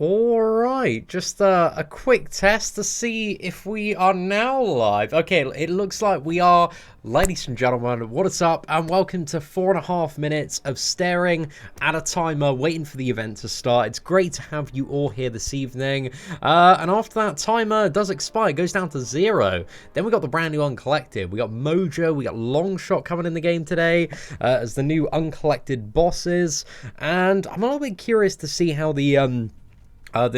Alright, just a quick test to see if we are now live. Okay, it looks like we are. Ladies and gentlemen, what is up, and welcome to 4.5 minutes of staring at a timer, waiting for the event to start. It's great to have you all here this evening, and after that timer does expire, it goes down to 0. Then we got the brand new Uncollected. We got Mojo, we got Longshot coming in the game today, as the new Uncollected bosses, and I'm a little bit curious to see how the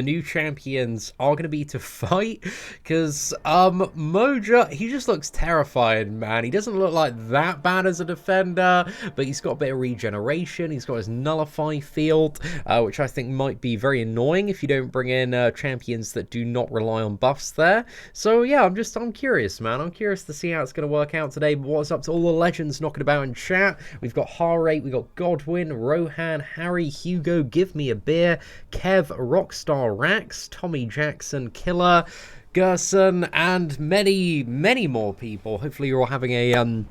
new champions are going to be to fight, because Mojo, he just looks terrifying, man. He doesn't look like that bad as a defender, but he's got a bit of regeneration. He's got his nullify field, which I think might be very annoying if you don't bring in champions that do not rely on buffs there. So yeah, I'm curious, man. I'm curious to see how it's going to work out today. But what's up to all the legends knocking about in chat? We've got Heartrate, we've got Goblin, Rohan, Harry, Hugo, Give Me a Beer, Kev, Rockstar Rax, Tommy Jackson, Killer, Gerson, and many more people. Hopefully you're all having a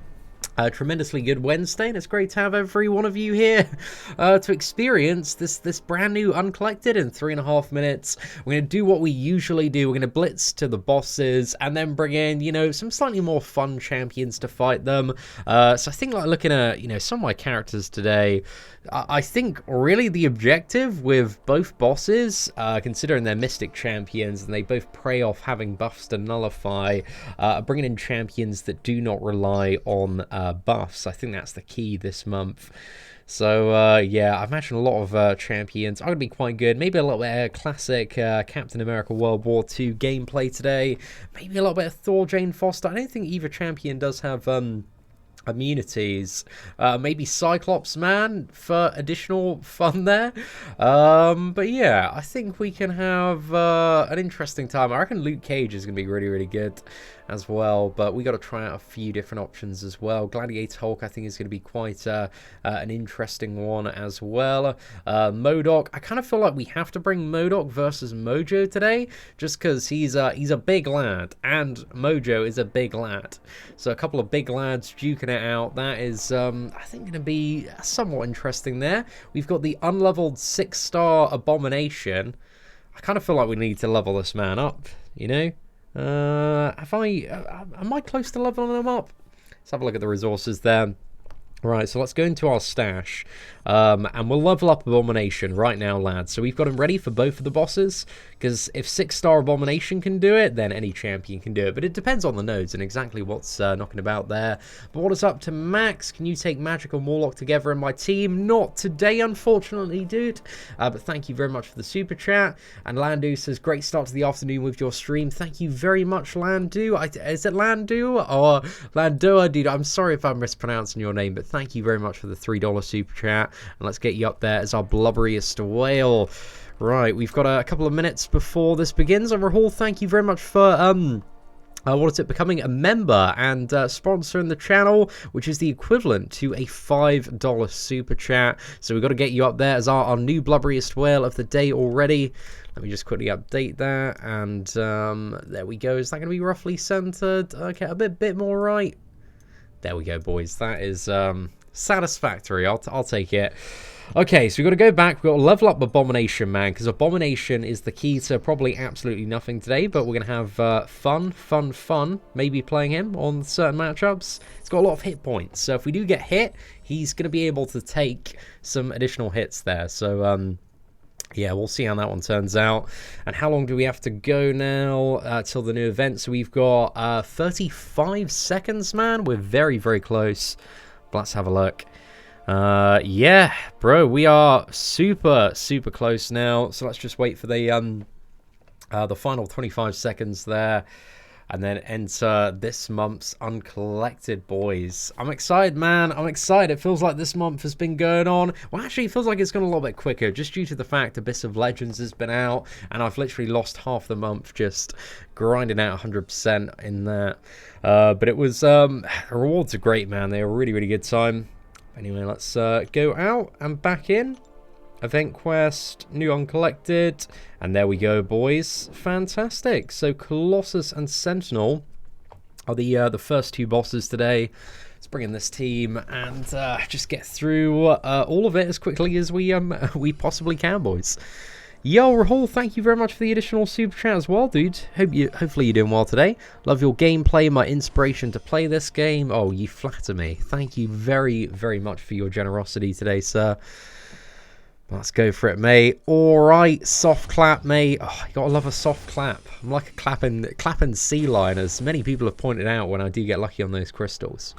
tremendously good Wednesday, and it's great to have every one of you here to experience this brand new Uncollected in 3.5 minutes. We're going to do what we usually do. We're going to blitz to the bosses and then bring in, you know, some slightly more fun champions to fight them. So I think, like, looking at, you know, some of my characters today, I think really the objective with both bosses, considering they're mystic champions and they both prey off having buffs to nullify, bringing in champions that do not rely on buffs. I think that's the key this month. So yeah, I imagine a lot of champions are going to be quite good. Maybe a little bit of classic Captain America World War II gameplay today. Maybe a little bit of Thor, Jane Foster. I don't think either champion does have immunities. Maybe Cyclops Man for additional fun there. But yeah, I think we can have an interesting time. I reckon Luke Cage is going to be really good as well, but we got to try out a few different options as well. Gladiator Hulk, I think, is going to be quite an interesting one as well. MODOK, I kind of feel like we have to bring MODOK versus Mojo today, just because he's a big lad, and Mojo is a big lad. So a couple of big lads duking it out. That is, I think, going to be somewhat interesting there. We've got the unleveled 6-star Abomination. I kind of feel like we need to level this man up, you know? Am I close to leveling them up? Let's have a look at the resources there. Right, so let's go into our stash, and we'll level up Abomination right now, lads. So we've got him ready for both of the bosses, because if 6-star Abomination can do it, then any champion can do it. But it depends on the nodes and exactly what's knocking about there. But what is up to Max? Can you take Magical Morlock together in my team? Not today, unfortunately, dude. But thank you very much for the super chat. And Landu says, great start to the afternoon with your stream. Thank you very much, Landu. Is it Landu or Landua, dude? I'm sorry if I'm mispronouncing your name, but thank you very much for the $3 super chat, and let's get you up there as our blubberiest whale. Right, we've got a couple of minutes before this begins. And Rahul, thank you very much for becoming a member and sponsoring the channel, which is the equivalent to a $5 super chat. So we've got to get you up there as our new blubberiest whale of the day already. Let me just quickly update that, and there we go. Is that going to be roughly centered? Okay, a bit more right. There we go, boys. That is satisfactory. I'll take it. Okay, so we've got to go back. We've got to level up Abomination, man, because Abomination is the key to probably absolutely nothing today, but we're going to have fun, maybe playing him on certain matchups. He's got a lot of hit points, so if we do get hit, he's going to be able to take some additional hits there. So, yeah, we'll see how that one turns out. And how long do we have to go now till the new event? So we've got 35 seconds, man. We're very close. But let's have a look. Yeah, bro, we are super close now. So let's just wait for the final 25 seconds there, and then enter this month's Uncollected, boys. I'm excited, man. I'm excited. It feels like this month has been going on. Well, actually, it feels like it's gone a little bit quicker, just due to the fact Abyss of Legends has been out, and I've literally lost half the month just grinding out 100% in that. But it was, the rewards are great, man. They were a really good time. Anyway, let's go out and back in. Event quest, new Uncollected, and there we go, boys. Fantastic. So Colossus and Sentinel are the first two bosses today. Let's bring in this team and just get through all of it as quickly as we possibly can, boys. Yo, Rahul, thank you very much for the additional super chat as well, dude. Hopefully you're doing well today. Love your gameplay, my inspiration to play this game. Oh, you flatter me. Thank you very, very much for your generosity today, sir. Let's go for it, mate. Alright, soft clap, mate. Oh, you gotta love a soft clap. I'm like a clapping sea lion, as many people have pointed out when I do get lucky on those crystals.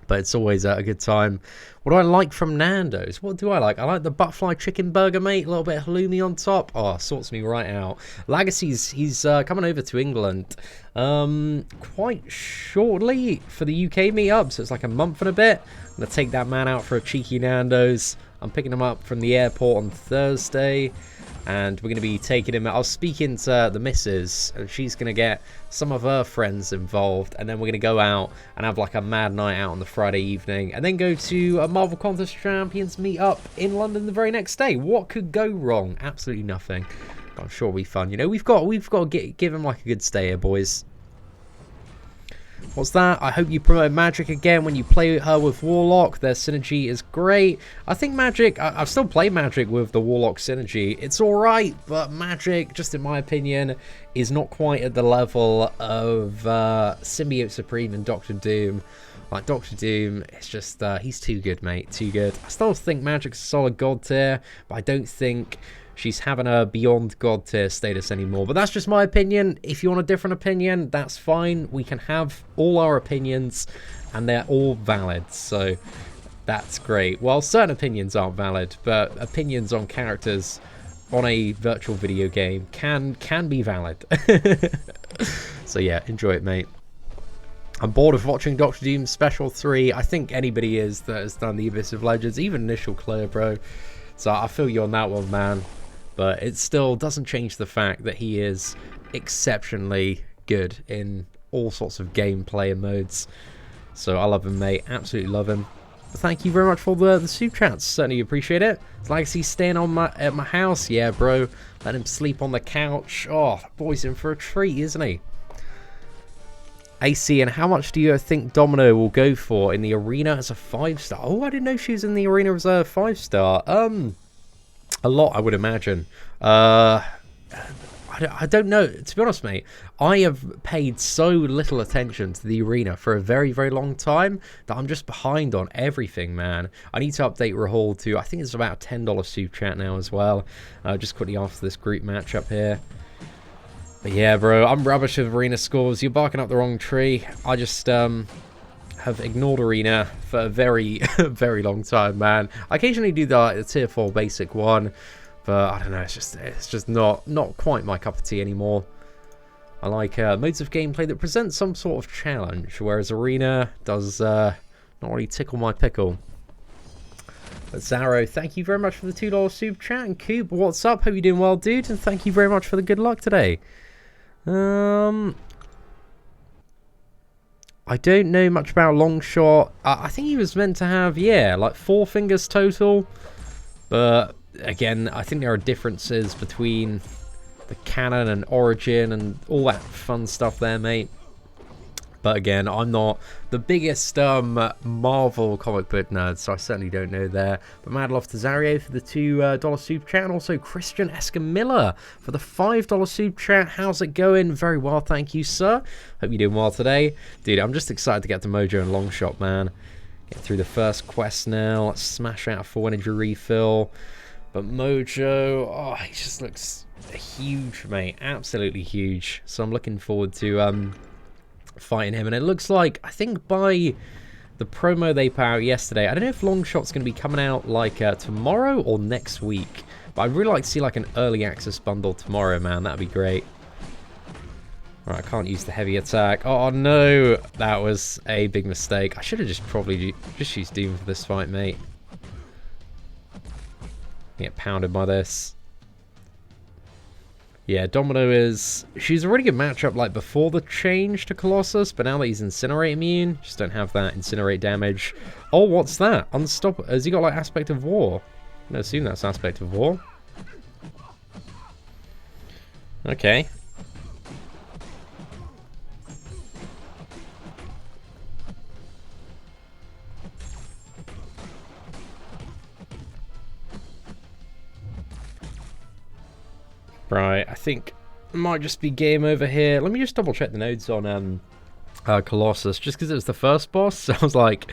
But it's always a good time. What do I like from Nando's? What do I like? I like the butterfly chicken burger, mate. A little bit of halloumi on top. Oh, sorts me right out. Legacy's, he's coming over to England quite shortly for the UK meetup. So it's like a month and a bit. I'm going to take that man out for a cheeky Nando's. I'm picking him up from the airport on Thursday. And we're going to be taking him. I was speaking to the missus, and she's going to get some of her friends involved, and then we're going to go out and have like a mad night out on the Friday evening, and then go to a Marvel Contest Champions meetup in London the very next day. What could go wrong? Absolutely nothing. I'm sure it'll be fun. You know, we've got to give him like a good stay here, boys. What's that? I hope you promote Magic again when you play her with Warlock. Their synergy is great. I think Magic, I've still played Magic with the Warlock synergy. It's alright, but Magic, just in my opinion, is not quite at the level of Symbiote Supreme and Doctor Doom. Like, Doctor Doom, it's just, he's too good, mate. Too good. I still think Magic's a solid god tier, but I don't think she's having a beyond god tier status anymore. But that's just my opinion. If you want a different opinion, that's fine. We can have all our opinions, and they're all valid. So that's great. Well, certain opinions aren't valid, but opinions on characters on a virtual video game can be valid. So yeah, enjoy it, mate. I'm bored of watching Doctor Doom Special 3. I think anybody is that has done the Abyss of Legends, even Initial Clear, bro. So I feel you on that one, man. But it still doesn't change the fact that he is exceptionally good in all sorts of gameplay and modes. So I love him, mate. Absolutely love him. But thank you very much for the super chats. Certainly appreciate it. It's like he's staying on at my house. Yeah, bro. Let him sleep on the couch. Oh, that boy's in for a treat, isn't he? AC, and how much do you think Domino will go for in the arena as a 5-star? Oh, I didn't know she was in the arena as a 5-star. A lot, I would imagine. I don't know. To be honest, mate, I have paid so little attention to the arena for a very, very long time that I'm just behind on everything, man. I need to update Rahul to, I think it's about a $10 super chat now as well. Just quickly after this group match up here. But yeah, bro, I'm rubbish with arena scores. You're barking up the wrong tree. I just have ignored arena for a very, very long time, man. I occasionally do the tier 4 basic one, but I don't know. It's just not quite my cup of tea anymore. I like modes of gameplay that present some sort of challenge, whereas arena does not really tickle my pickle. But Zaro, thank you very much for the $2 super chat. And Coop, what's up? Hope you're doing well, dude. And thank you very much for the good luck today. I don't know much about Longshot. I think he was meant to have, yeah, like 4 fingers total. But again, I think there are differences between the canon and origin and all that fun stuff there, mate. But again, I'm not the biggest Marvel comic book nerd, so I certainly don't know there. But mad love to Zario for the $2 super chat, and also Christian Escamilla for the $5 super chat. How's it going? Very well, thank you, sir. Hope you're doing well today. Dude, I'm just excited to get to Mojo and Longshot, man. Get through the first quest now. Let's smash out a full energy refill. But Mojo, oh, he just looks huge, mate. Absolutely huge. So I'm looking forward to fighting him, and it looks like, I think by the promo they put out yesterday, I don't know if Longshot's going to be coming out like tomorrow or next week, but I'd really like to see like an early access bundle tomorrow, man. That'd be great. Alright, I can't use the heavy attack. Oh no, that was a big mistake. I should have probably just used Doom for this fight, mate. Get pounded by this. Yeah, Domino she's a really good matchup like before the change to Colossus, but now that he's Incinerate immune, just don't have that Incinerate damage. Oh, what's that? Unstoppable. Has he got like Aspect of War? I assume that's Aspect of War. Okay. Right, I think it might just be game over here. Let me just double check the nodes on Colossus, just because it was the first boss. So I was like,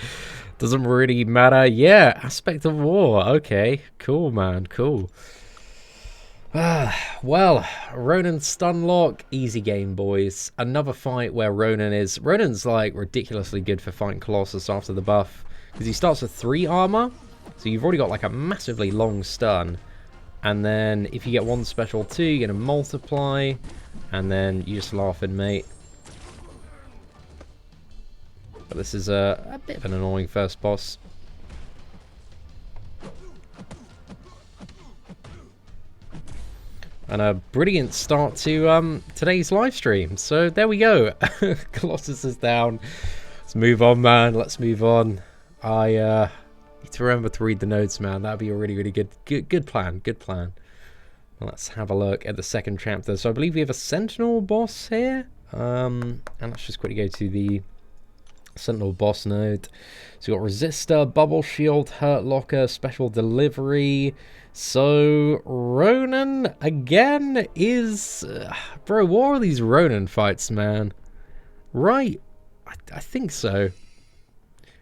doesn't really matter. Yeah, Aspect of War. Okay, cool, man, cool. Well, Ronan Stunlock, easy game, boys. Another fight where Ronan's like ridiculously good for fighting Colossus after the buff, because he starts with 3 armor, so you've already got like a massively long stun, and then if you get 1 special 2, you're gonna multiply, and then you just laughing, mate. But this is a bit of an annoying first boss. And a brilliant start to today's live stream. So there we go. Colossus is down. Let's move on, man. Let's move on. I need to remember to read the notes, man. That'd be a really, really good plan. Good plan. Let's have a look at the second chapter. So I believe we have a Sentinel boss here. And let's just quickly go to the Sentinel boss node. So we've got Resistor, Bubble Shield, Hurt Locker, Special Delivery. So Ronan again is bro, what are these Ronan fights, man? Right, I think so.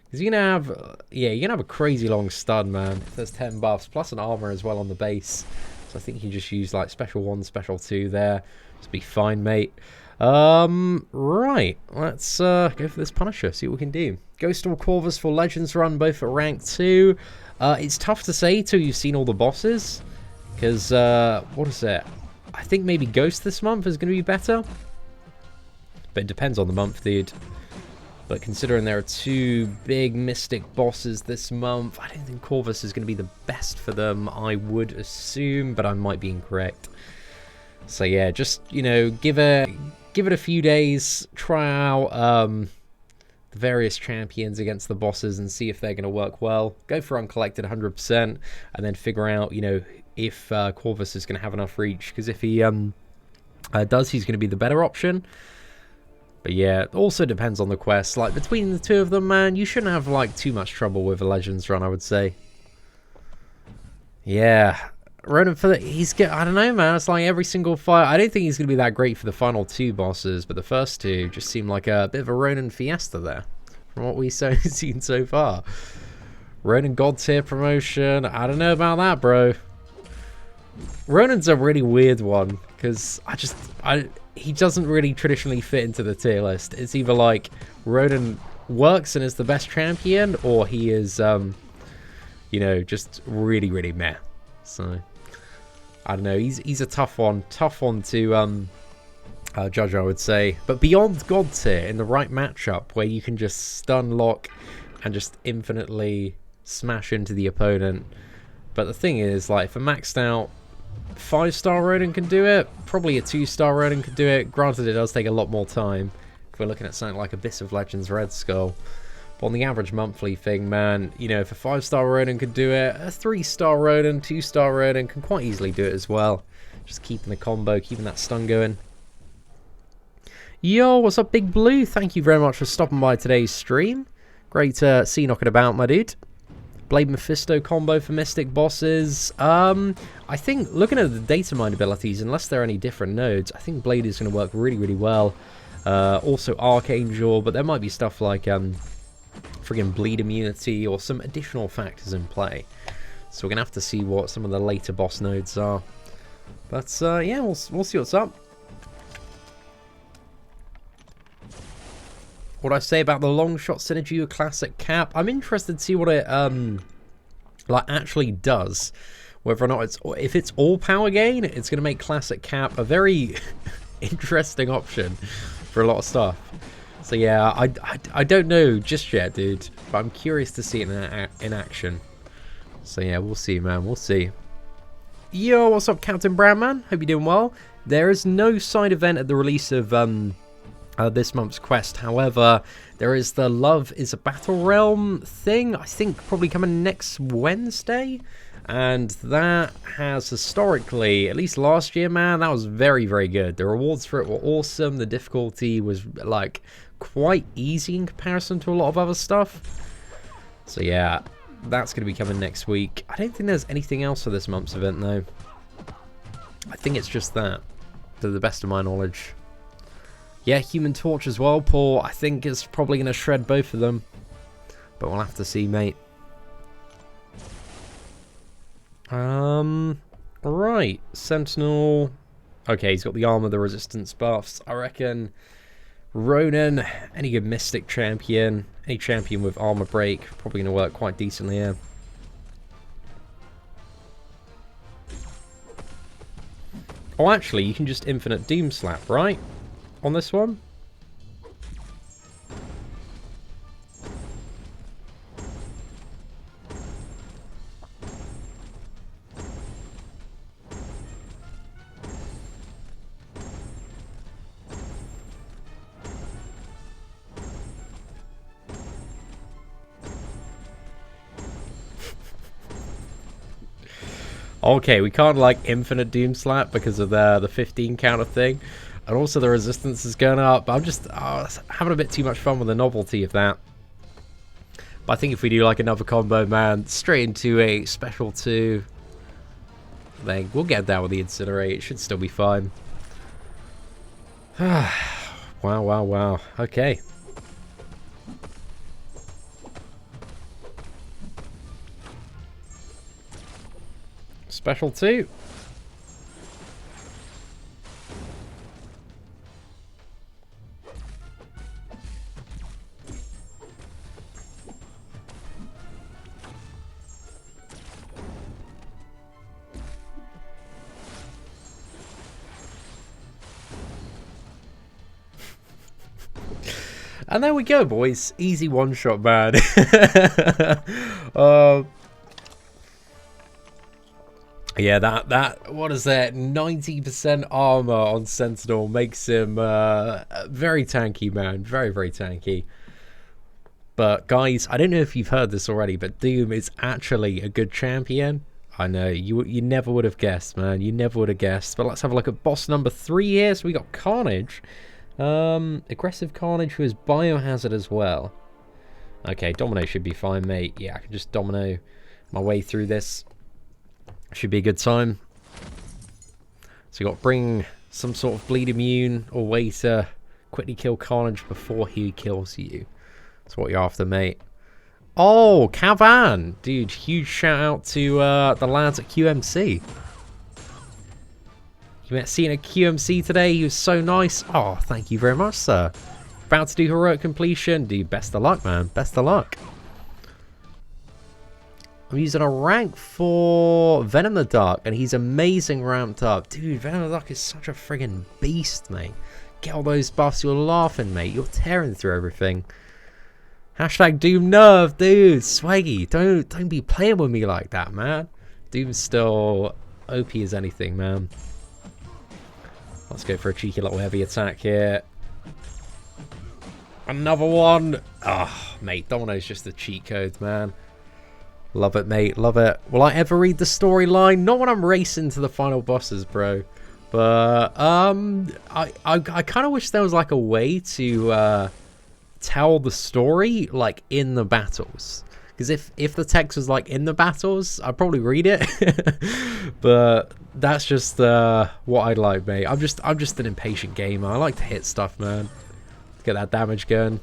Because you're gonna have you're gonna have a crazy long stun, man. There's 10 buffs plus an armor as well on the base. So I think you just use like special 1, special 2 there. Just be fine, mate. Right, let's go for this Punisher, see what we can do. Ghost or Corvus for Legends run, both at rank 2. It's tough to say till you've seen all the bosses, because what is it? I think maybe Ghost this month is going to be better, but it depends on the month, dude. But considering there are 2 big mystic bosses this month, I don't think Corvus is going to be the best for them. I would assume, but I might be incorrect. So yeah, just, you know, give it a few days, try out the various champions against the bosses and see if they're going to work well. Go for Uncollected 100%, and then figure out, you know, if Corvus is going to have enough reach, because if he does, he's going to be the better option. But yeah, it also depends on the quest. Like, between the 2 of them, man, you shouldn't have like too much trouble with a Legends run, I would say. Yeah, Ronan for I don't know, man. It's like every single fight. I don't think he's going to be that great for the final 2 bosses, but the first 2 just seem like a bit of a Ronan fiesta there, from what we've seen so far. Ronan God tier promotion. I don't know about that, bro. Ronan's a really weird one, because he doesn't really traditionally fit into the tier list. It's either like Ronan works and is the best champion, or he is, you know, just really, really meh. So I don't know. He's a tough one to judge, I would say. But beyond God tier, in the right matchup, where you can just stun lock and just infinitely smash into the opponent. But the thing is, like, if a maxed out 5-star Ronan can do it, probably a 2-star Ronan could do it. Granted, it does take a lot more time if we're looking at something like Abyss of Legends Red Skull. But on the average monthly thing, man, you know, if a 5-star Ronan could do it, a 3-star Ronan, 2-star Ronan can quite easily do it as well. Just keeping the combo, keeping that stun going. Yo, what's up, Big Blue? Thank you very much for stopping by today's stream. Great to see you knocking about, my dude. Blade Mephisto combo for Mystic bosses. I think, looking at the data mine abilities, unless there are any different nodes, I think Blade is going to work really, really well. Also Archangel, but there might be stuff like friggin' bleed immunity or some additional factors in play. So we're going to have to see what some of the later boss nodes are. But yeah, we'll see what's up. What I say about the Longshot synergy with Classic Cap, I'm interested to see what it like actually does. Whether or not if it's all power gain, it's going to make Classic Cap a very interesting option for a lot of stuff. So yeah, I don't know just yet, dude, but I'm curious to see it in action. So yeah, we'll see, man, we'll see. Yo, what's up, Captain Brownman? Hope you're doing well. There is no side event at the release of this month's quest. However, there is the Love is a Battle Realm thing, I think probably coming next Wednesday. And that has historically, at least last year, man, that was very, very good. The rewards for it were awesome. The difficulty was like quite easy in comparison to a lot of other stuff. So yeah, that's going to be coming next week. I don't think there's anything else for this month's event though. I think it's just that, to the best of my knowledge. Yeah, Human Torch as well, Paul. I think it's probably going to shred both of them. But we'll have to see, mate. Right. Sentinel. Okay, he's got the armor, the resistance buffs. I reckon Ronan, any good Mystic champion, any champion with armor break, probably going to work quite decently here. Oh, actually, you can just infinite Doom Slap, right? On this one? Okay, we can't like infinite Doom Slap because of the 15 counter thing. And also the resistance is going up. I'm just having a bit too much fun with the novelty of that. But I think if we do like another combo, man, straight into a special 2, then we'll get down with the Incinerate. It should still be fine. Wow, wow, wow. Okay. Special 2. And there we go, boys. Easy one-shot, man. Yeah, that what is that? 90% armor on Sentinel makes him very tanky, man. Very, very tanky. But guys, I don't know if you've heard this already, but Doom is actually a good champion. I know you never would have guessed, man. You never would have guessed. But let's have a look at boss number 3 here. So we got Carnage. Aggressive Carnage who is Biohazard as well. Okay, Domino should be fine, mate. Yeah, I can just Domino my way through this. Should be a good time. So you got to bring some sort of bleed immune or way to quickly kill Carnage before he kills you. That's what you're after, mate. Oh, Cavan! Dude, huge shout out to the lads at QMC. You met Seatin at QMC today. He was so nice. Oh, thank you very much, sir. About to do heroic completion. Dude, best of luck, man. Best of luck. I'm using a rank for Venom the Dark, and he's amazing ramped up. Dude, Venom the Dark is such a friggin' beast, mate. Get all those buffs, you're laughing, mate. You're tearing through everything. Hashtag Doom Nerve, dude. Swaggy, don't be playing with me like that, man. Doom's still OP as anything, man. Let's go for a cheeky little heavy attack here. Another one. Ah, oh, mate, Domino's just the cheat code, man. Love it, mate. Love it. Will I ever read the storyline? Not when I'm racing to the final bosses, bro. But I kind of wish there was like a way to tell the story like in the battles. Because if the text was like in the battles, I'd probably read it. But that's just what I'd like, mate. I'm just an impatient gamer. I like to hit stuff, man. Get that damage going.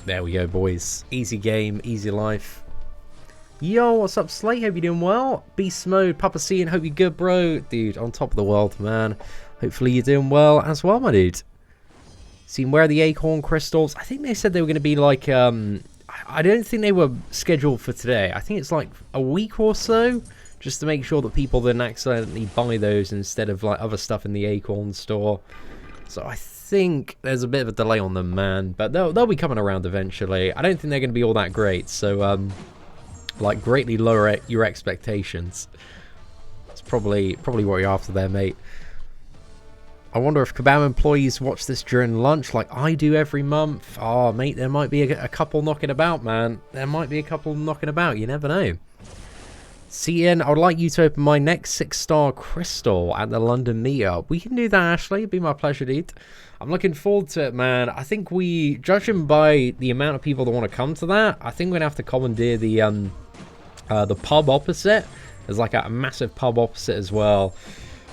There we go, boys. Easy game, easy life. Yo, what's up, Slate? Hope you're doing well. Beast Mode, Papa C, and hope you're good, bro. Dude, on top of the world, man. Hopefully you're doing well as well, my dude. Seen where are the acorn crystals? I think they said they were going to be like, I don't think they were scheduled for today. I think it's like a week or so, just to make sure that people didn't accidentally buy those instead of like other stuff in the acorn store. So I think there's a bit of a delay on them, man. But they'll be coming around eventually. I don't think they're going to be all that great. So, like, greatly lower your expectations. That's probably what you're after there, mate. I wonder if Kabam employees watch this during lunch like I do every month. Oh, mate, there might be a couple knocking about, man. There might be a couple knocking about. You never know. Seatin, I would like you to open my next 6-star crystal at the London meetup. We can do that, Ashley. It'd be my pleasure, dude. I'm looking forward to it, man. I think judging by the amount of people that want to come to that, I think we're going to have to commandeer the pub opposite There's like a massive pub opposite as well.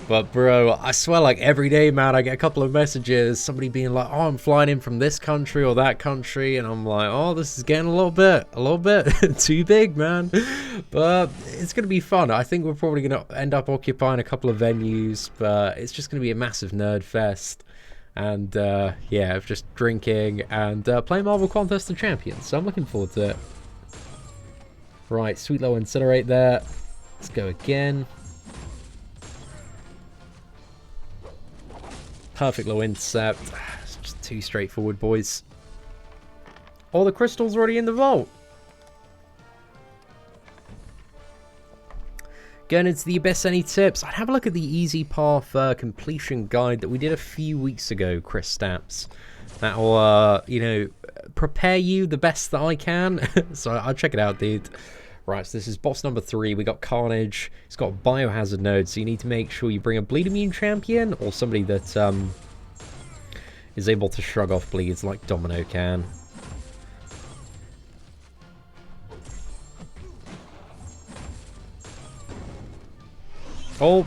But bro, I swear, like every day, man, I get a couple of messages, somebody being like, oh, I'm flying in from this country or that country, and I'm like, oh, this is getting a little bit too big, man. But it's gonna be fun. I think we're probably gonna end up occupying a couple of venues, but it's just gonna be a massive nerd fest. And yeah, just drinking and playing Marvel Contest of Champions. So I'm looking forward to it. Right, sweet low incinerate there. Let's go again. Perfect low intercept. It's just too straightforward, boys. All the crystals already in the vault. Going into the Abyss, any tips? I'd have a look at the easy path completion guide that we did a few weeks ago, Chris Staps. That'll, you know, prepare you the best that I can. So I'll check it out, dude. Right, so this is boss number 3. We got Carnage. It's got a biohazard node, so you need to make sure you bring a bleed immune champion or somebody that is able to shrug off bleeds like Domino can. Oh,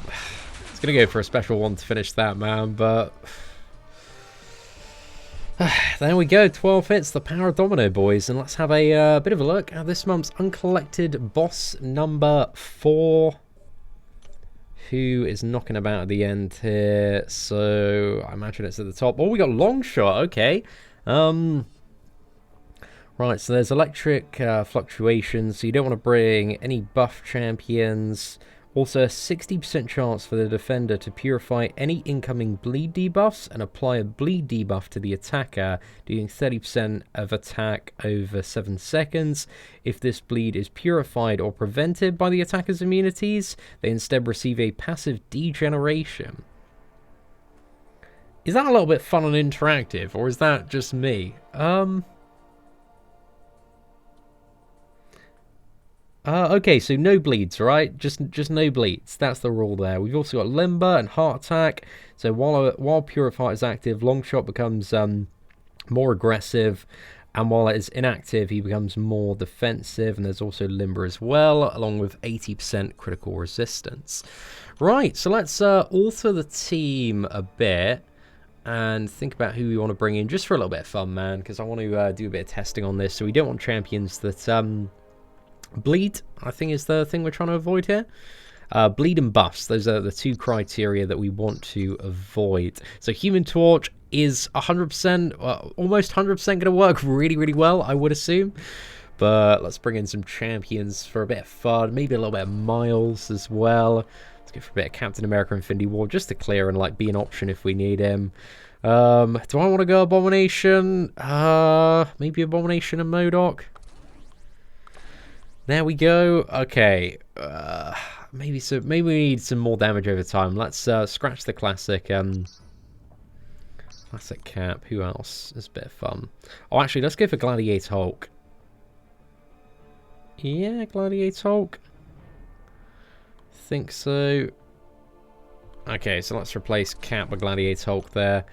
it's going to go for a special one to finish that, man, but there we go, 12 hits, the power of Domino, boys. And let's have a bit of a look at this month's Uncollected boss number 4. Who is knocking about at the end here? So I imagine it's at the top. Oh, we got Longshot, okay. Right, so there's electric fluctuations, so you don't want to bring any buff champions. Also, a 60% chance for the defender to purify any incoming bleed debuffs and apply a bleed debuff to the attacker, doing 30% of attack over 7 seconds. If this bleed is purified or prevented by the attacker's immunities, they instead receive a passive degeneration. Is that a little bit fun and interactive, or is that just me? Okay, so no bleeds, right? Just no bleeds. That's the rule there. We've also got Limber and Heart Attack. So while Purify is active, Longshot becomes more aggressive, and while it is inactive, he becomes more defensive. And there's also Limber as well, along with 80% critical resistance. Right, so let's alter the team a bit and think about who we want to bring in, just for a little bit of fun, man. Because I want to do a bit of testing on this. So we don't want champions that bleed, I think, is the thing we're trying to avoid here. Bleed and buffs, those are the 2 criteria that we want to avoid. So Human Torch is 100%, almost 100% going to work really, really well, I would assume. But let's bring in some champions for a bit of fun, maybe a little bit of Miles as well. Let's go for a bit of Captain America Infinity War, just to clear and like be an option if we need him. Do I want to go Abomination? Maybe Abomination and MODOK. There we go. Okay. Maybe we need some more damage over time. Let's scratch the classic classic Cap. Who else? It's a bit of fun. Oh, actually, let's go for Gladiator Hulk. Yeah, Gladiator Hulk. Think so. Okay, so let's replace Cap with Gladiator Hulk there.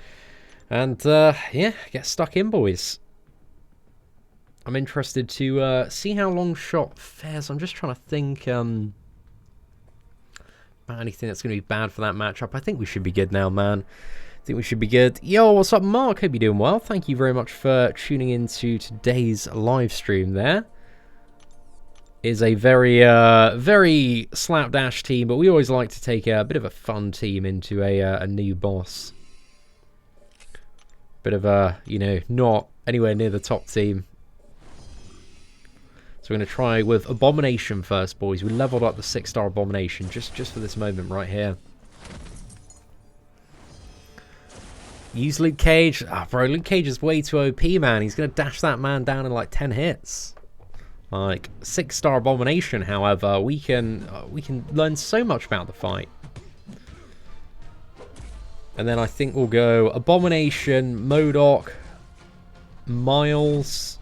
And yeah, get stuck in, boys. I'm interested to see how Longshot fares. I'm just trying to think about anything that's going to be bad for that matchup. I think we should be good now, man. I think we should be good. Yo, what's up, Mark? Hope you're doing well. Thank you very much for tuning into today's live stream there. Is a very, very slapdash team, but we always like to take a bit of a fun team into a new boss. Bit of a, you know, not anywhere near the top team. So we're going to try with Abomination first, boys. We leveled up the 6-star Abomination just for this moment right here. Use Luke Cage. Ah, bro, Luke Cage is way too OP, man. He's going to dash that man down in like 10 hits. Like 6-star Abomination, however, we can learn so much about the fight. And then I think we'll go Abomination, MODOK, Miles,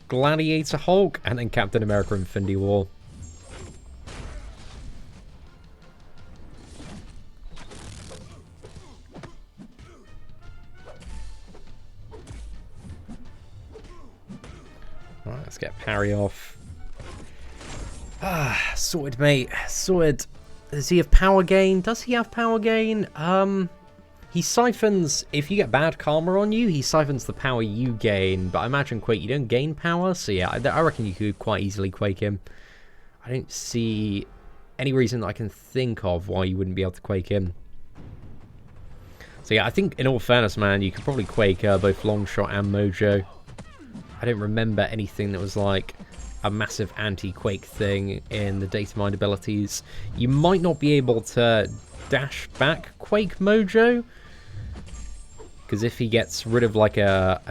Gladiator Hulk, and then Captain America Infinity War. Alright, let's get parry off. Sorted, mate. Sorted. Does he have power gain? Does he have power gain? He siphons, if you get bad karma on you, he siphons the power you gain. But I imagine Quake, you don't gain power. So yeah, I reckon you could quite easily Quake him. I don't see any reason that I can think of why you wouldn't be able to Quake him. So yeah, I think in all fairness, man, you could probably Quake both Longshot and Mojo. I don't remember anything that was like a massive anti-Quake thing in the data mine abilities. You might not be able to dash back Quake Mojo, because if he gets rid of like a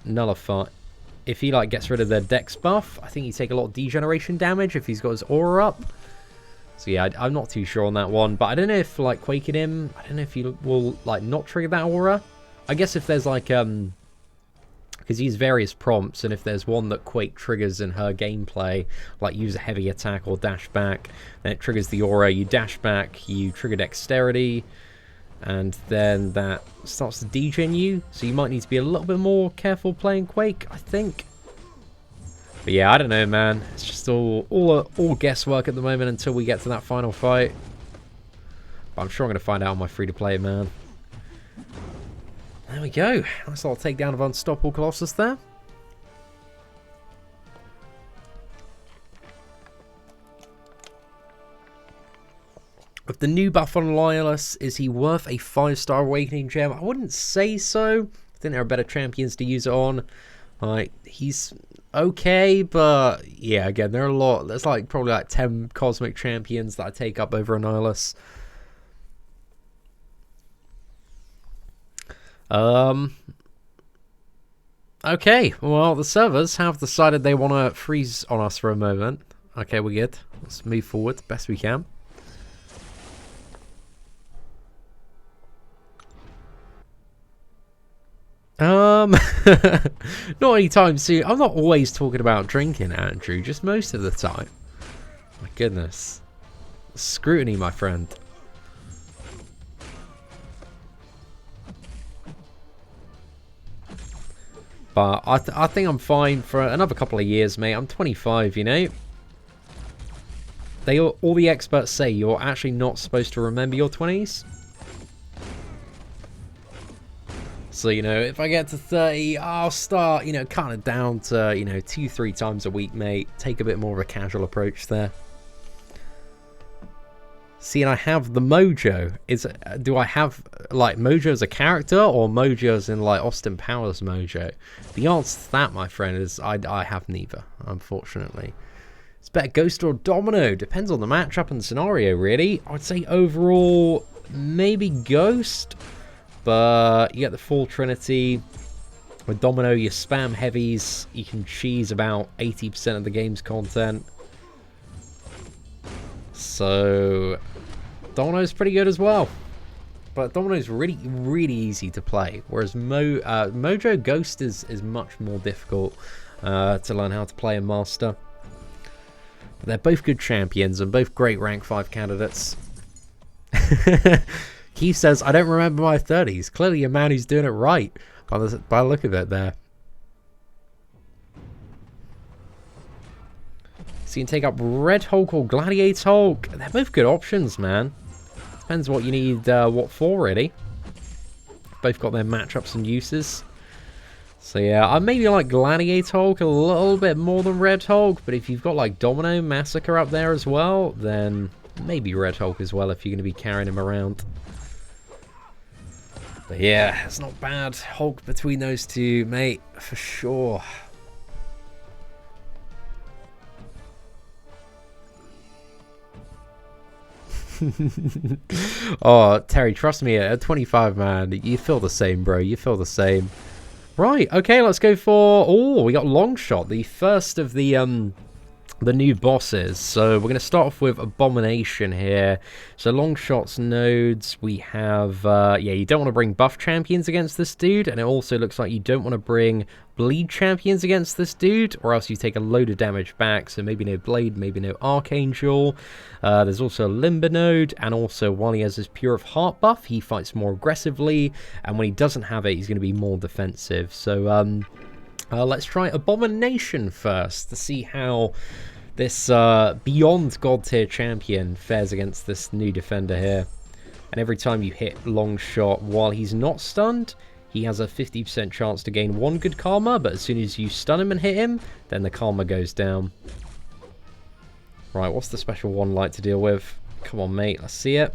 nullify, if he like gets rid of the dex buff, I think you take a lot of degeneration damage if he's got his aura up. So yeah, I'm not too sure on that one, but I don't know if like Quaking him, I don't know if you will like not trigger that aura. I guess if there's like because he's various prompts, and if there's one that Quake triggers in her gameplay, like use a heavy attack or dash back, then it triggers the aura, you dash back, you trigger dexterity, and then that starts to degen you, so you might need to be a little bit more careful playing Quake, I think. But yeah, I don't know, man. It's just all guesswork at the moment until we get to that final fight. But I'm sure I'm going to find out on my free-to-play, man. There we go. Nice little takedown of Unstoppable Colossus there. With the new buff on Lioneless, is he worth a 5-star Awakening Gem? I wouldn't say so. I think there are better champions to use it on. Like, he's okay, but yeah, again, there are a lot. There's like probably like 10 Cosmic Champions that I take up over Annihilus. Okay, well, the servers have decided they want to freeze on us for a moment. Okay, we're good. Let's move forward the best we can. Not anytime soon. I'm not always talking about drinking, Andrew, just most of the time. My goodness. Scrutiny, my friend. But I think I'm fine for another couple of years, mate. I'm 25, you know. All the experts say you're actually not supposed to remember your 20s. So, you know, if I get to 30, I'll start, you know, cutting it down to, you know, 2-3 times a week, mate. Take a bit more of a casual approach there. See, and I have the Mojo. Do I have, like, Mojo as a character, or Mojo as in, like, Austin Powers Mojo? The answer to that, my friend, is I have neither, unfortunately. It's better Ghost or Domino. Depends on the matchup and scenario, really. I'd say overall, maybe Ghost. But you get the full Trinity. With Domino, you spam heavies. You can cheese about 80% of the game's content. So Domino's pretty good as well. But Domino's really, really easy to play. Whereas Mojo Ghost is much more difficult to learn how to play and master. But they're both good champions and both great rank 5 candidates. Keith says, I don't remember my 30s. Clearly a man who's doing it right by the look of it there. So you can take up Red Hulk or Gladiator Hulk. They're both good options, man. Depends what you need what for, really. Both got their matchups and uses. So yeah, I maybe like Gladiator Hulk a little bit more than Red Hulk. But if you've got like Domino Massacre up there as well, then maybe Red Hulk as well if you're going to be carrying him around. But yeah, it's not bad. Hulk between those two, mate, for sure. Oh, Terry, trust me, at 25, man, you feel the same, bro. You feel the same. Right, okay, let's go for... Oh, we got Longshot, the first of the new bosses. So we're going to start off with Abomination here. So Longshot's nodes, we have, yeah, you don't want to bring buff champions against this dude, and it also looks like you don't want to bring bleed champions against this dude, or else you take a load of damage back. So maybe no blade, maybe no archangel. There's also a limber node, and also while he has his Pure of Heart buff, he fights more aggressively, and when he doesn't have it, he's going to be more defensive. So let's try Abomination first to see how this beyond god tier champion fares against this new defender here. And every time you hit Longshot while he's not stunned, he has a 50% chance to gain 1 good karma, but as soon as you stun him and hit him, then the karma goes down. Right, what's the special one like to deal with? Come on, mate, let's see it.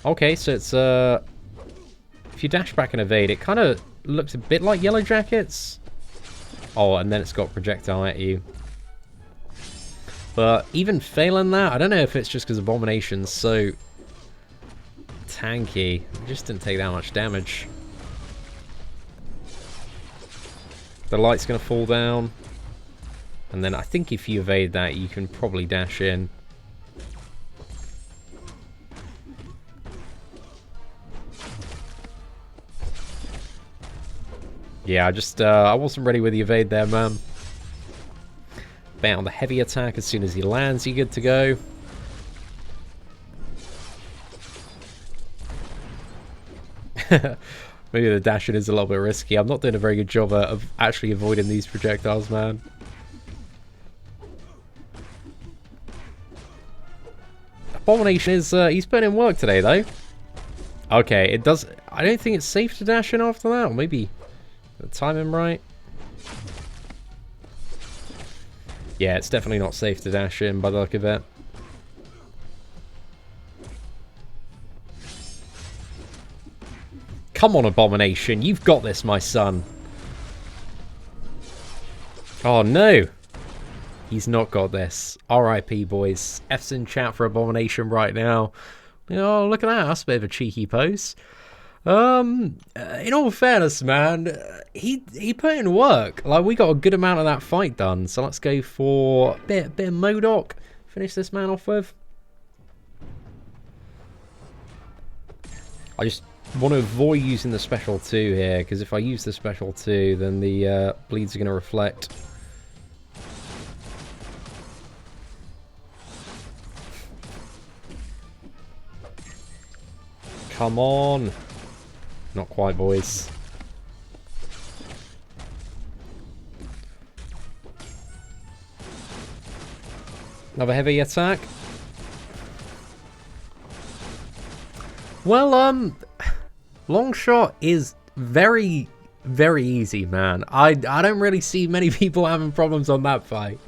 Okay, so it's, if you dash back and evade, it kind of looks a bit like Yellow Jackets. Oh, and then it's got projectile at you. But even failing that, I don't know if it's just because Abomination's so tanky. It just didn't take that much damage. The light's going to fall down. And then I think if you evade that, you can probably dash in. Yeah, I wasn't ready with the evade there, man. Bet on the heavy attack. As soon as he lands, you're good to go. Maybe the dashing is a little bit risky. I'm not doing a very good job of actually avoiding these projectiles, man. Abomination is, he's putting in work today, though. Okay, it does... I don't think it's safe to dash in after that, or maybe... time him right. Yeah, it's definitely not safe to dash in by the look of it. Come on, Abomination, you've got this, my son. Oh no, he's not got this. RIP, boys. F's in chat for Abomination right now. Oh, look at that, that's a bit of a cheeky pose. In all fairness, man, he put in work. Like, we got a good amount of that fight done. So let's go for a bit of Modoc. Finish this man off with. I just want to avoid using the special 2 here, because if I use the special 2, then the bleeds are going to reflect. Come on. Not quite, boys. Another heavy attack. Well, Longshot is very, very easy, man. I don't really see many people having problems on that fight,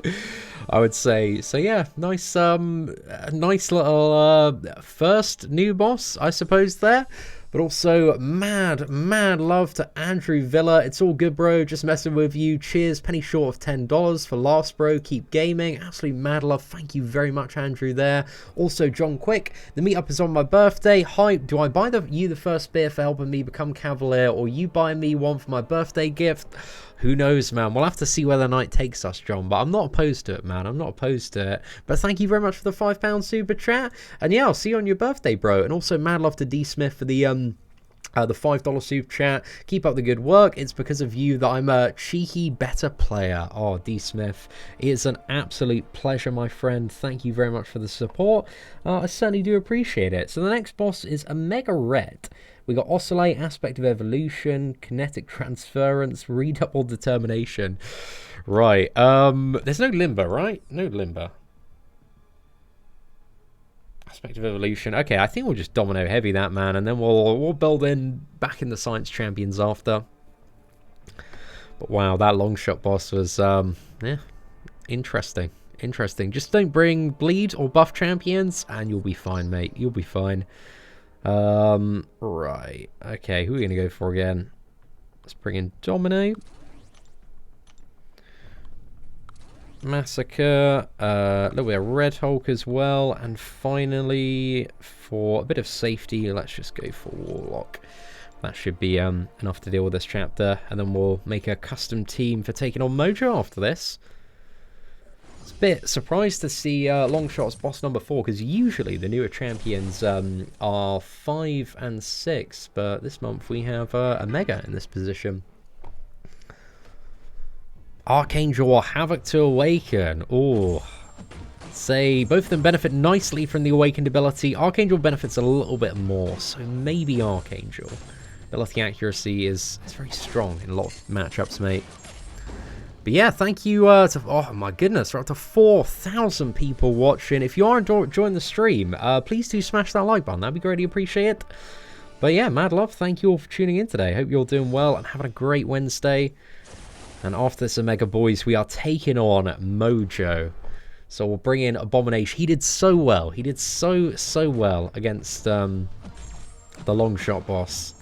I would say. So yeah, nice nice little first new boss, I suppose, there. But also, mad love to Andrew Villa. It's all good, bro. Just messing with you. Cheers. Penny short of $10 for last, bro. Keep gaming. Absolutely mad love. Thank you very much, Andrew, there. Also, John Quick. The meetup is on my birthday. Hype. Do I buy you the first beer for helping me become Cavalier, or you buy me one for my birthday gift? Who knows, man? We'll have to see where the night takes us, John. But I'm not opposed to it, man. I'm not opposed to it. But thank you very much for the £5 super chat. And yeah, I'll see you on your birthday, bro. And also, mad love to D Smith for the $5 super chat. Keep up the good work. It's because of you that I'm a cheeky better player. Oh, D Smith, it's an absolute pleasure, my friend. Thank you very much for the support. I certainly do appreciate it. So the next boss is a Mega Red. We got Oscillate, Aspect of Evolution, Kinetic Transference, Redouble Determination. Right, there's no Limber, right? No Limber. Aspect of Evolution. Okay, I think we'll just Domino Heavy that, man, and then we'll build in back in the Science Champions after. But wow, that Longshot boss was, yeah, interesting. Interesting. Just don't bring bleed or buff champions, and you'll be fine, mate. You'll be fine. Right. Okay, who are we going to go for again? Let's bring in Domino. Massacre. A little bit of Red Hulk as well. And finally, for a bit of safety, let's just go for Warlock. That should be enough to deal with this chapter. And then we'll make a custom team for taking on Mojo after this. It's a bit surprised to see Longshot's boss number 4, because usually the newer champions are 5 and 6, but this month we have a Mega in this position. Archangel or Havoc to Awaken. Oh, say both of them benefit nicely from the Awakened ability. Archangel benefits a little bit more, so maybe Archangel. Ability accuracy is very strong in a lot of matchups, mate. But yeah, thank you oh my goodness, we're up to 4,000 people watching. If you are enjoying the stream, please do smash that like button. That'd be greatly appreciated. But yeah, mad love. Thank you all for tuning in today. Hope you're all doing well and having a great Wednesday. And after this Omega Boys, we are taking on Mojo. So we'll bring in Abomination. He did so well. He did so well against the Longshot boss.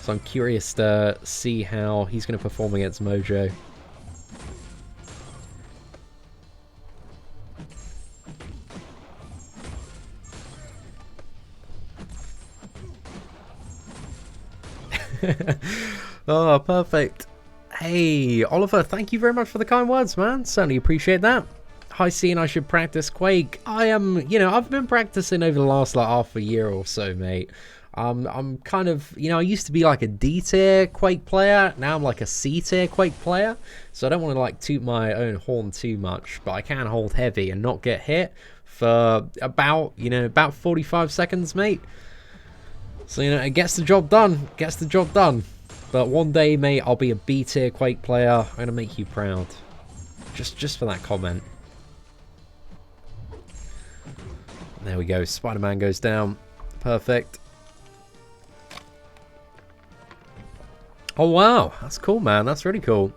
So I'm curious to see how he's going to perform against Mojo. Oh, perfect. Hey, Oliver, thank you very much for the kind words, man. Certainly appreciate that. Hi, Seatin, I should practice Quake. I am, you know, I've been practicing over the last, like, half a year or so, mate. I'm kind of, you know, I used to be like a D tier Quake player. Now I'm like a C tier Quake player. So I don't want to, like, toot my own horn too much. But I can hold heavy and not get hit for about, you know, about 45 seconds, mate. So, you know, it gets the job done. Gets the job done. But one day, mate, I'll be a B tier Quake player. I'm going to make you proud. Just for that comment. There we go. Spider-Man goes down. Perfect. Oh, wow. That's cool, man. That's really cool.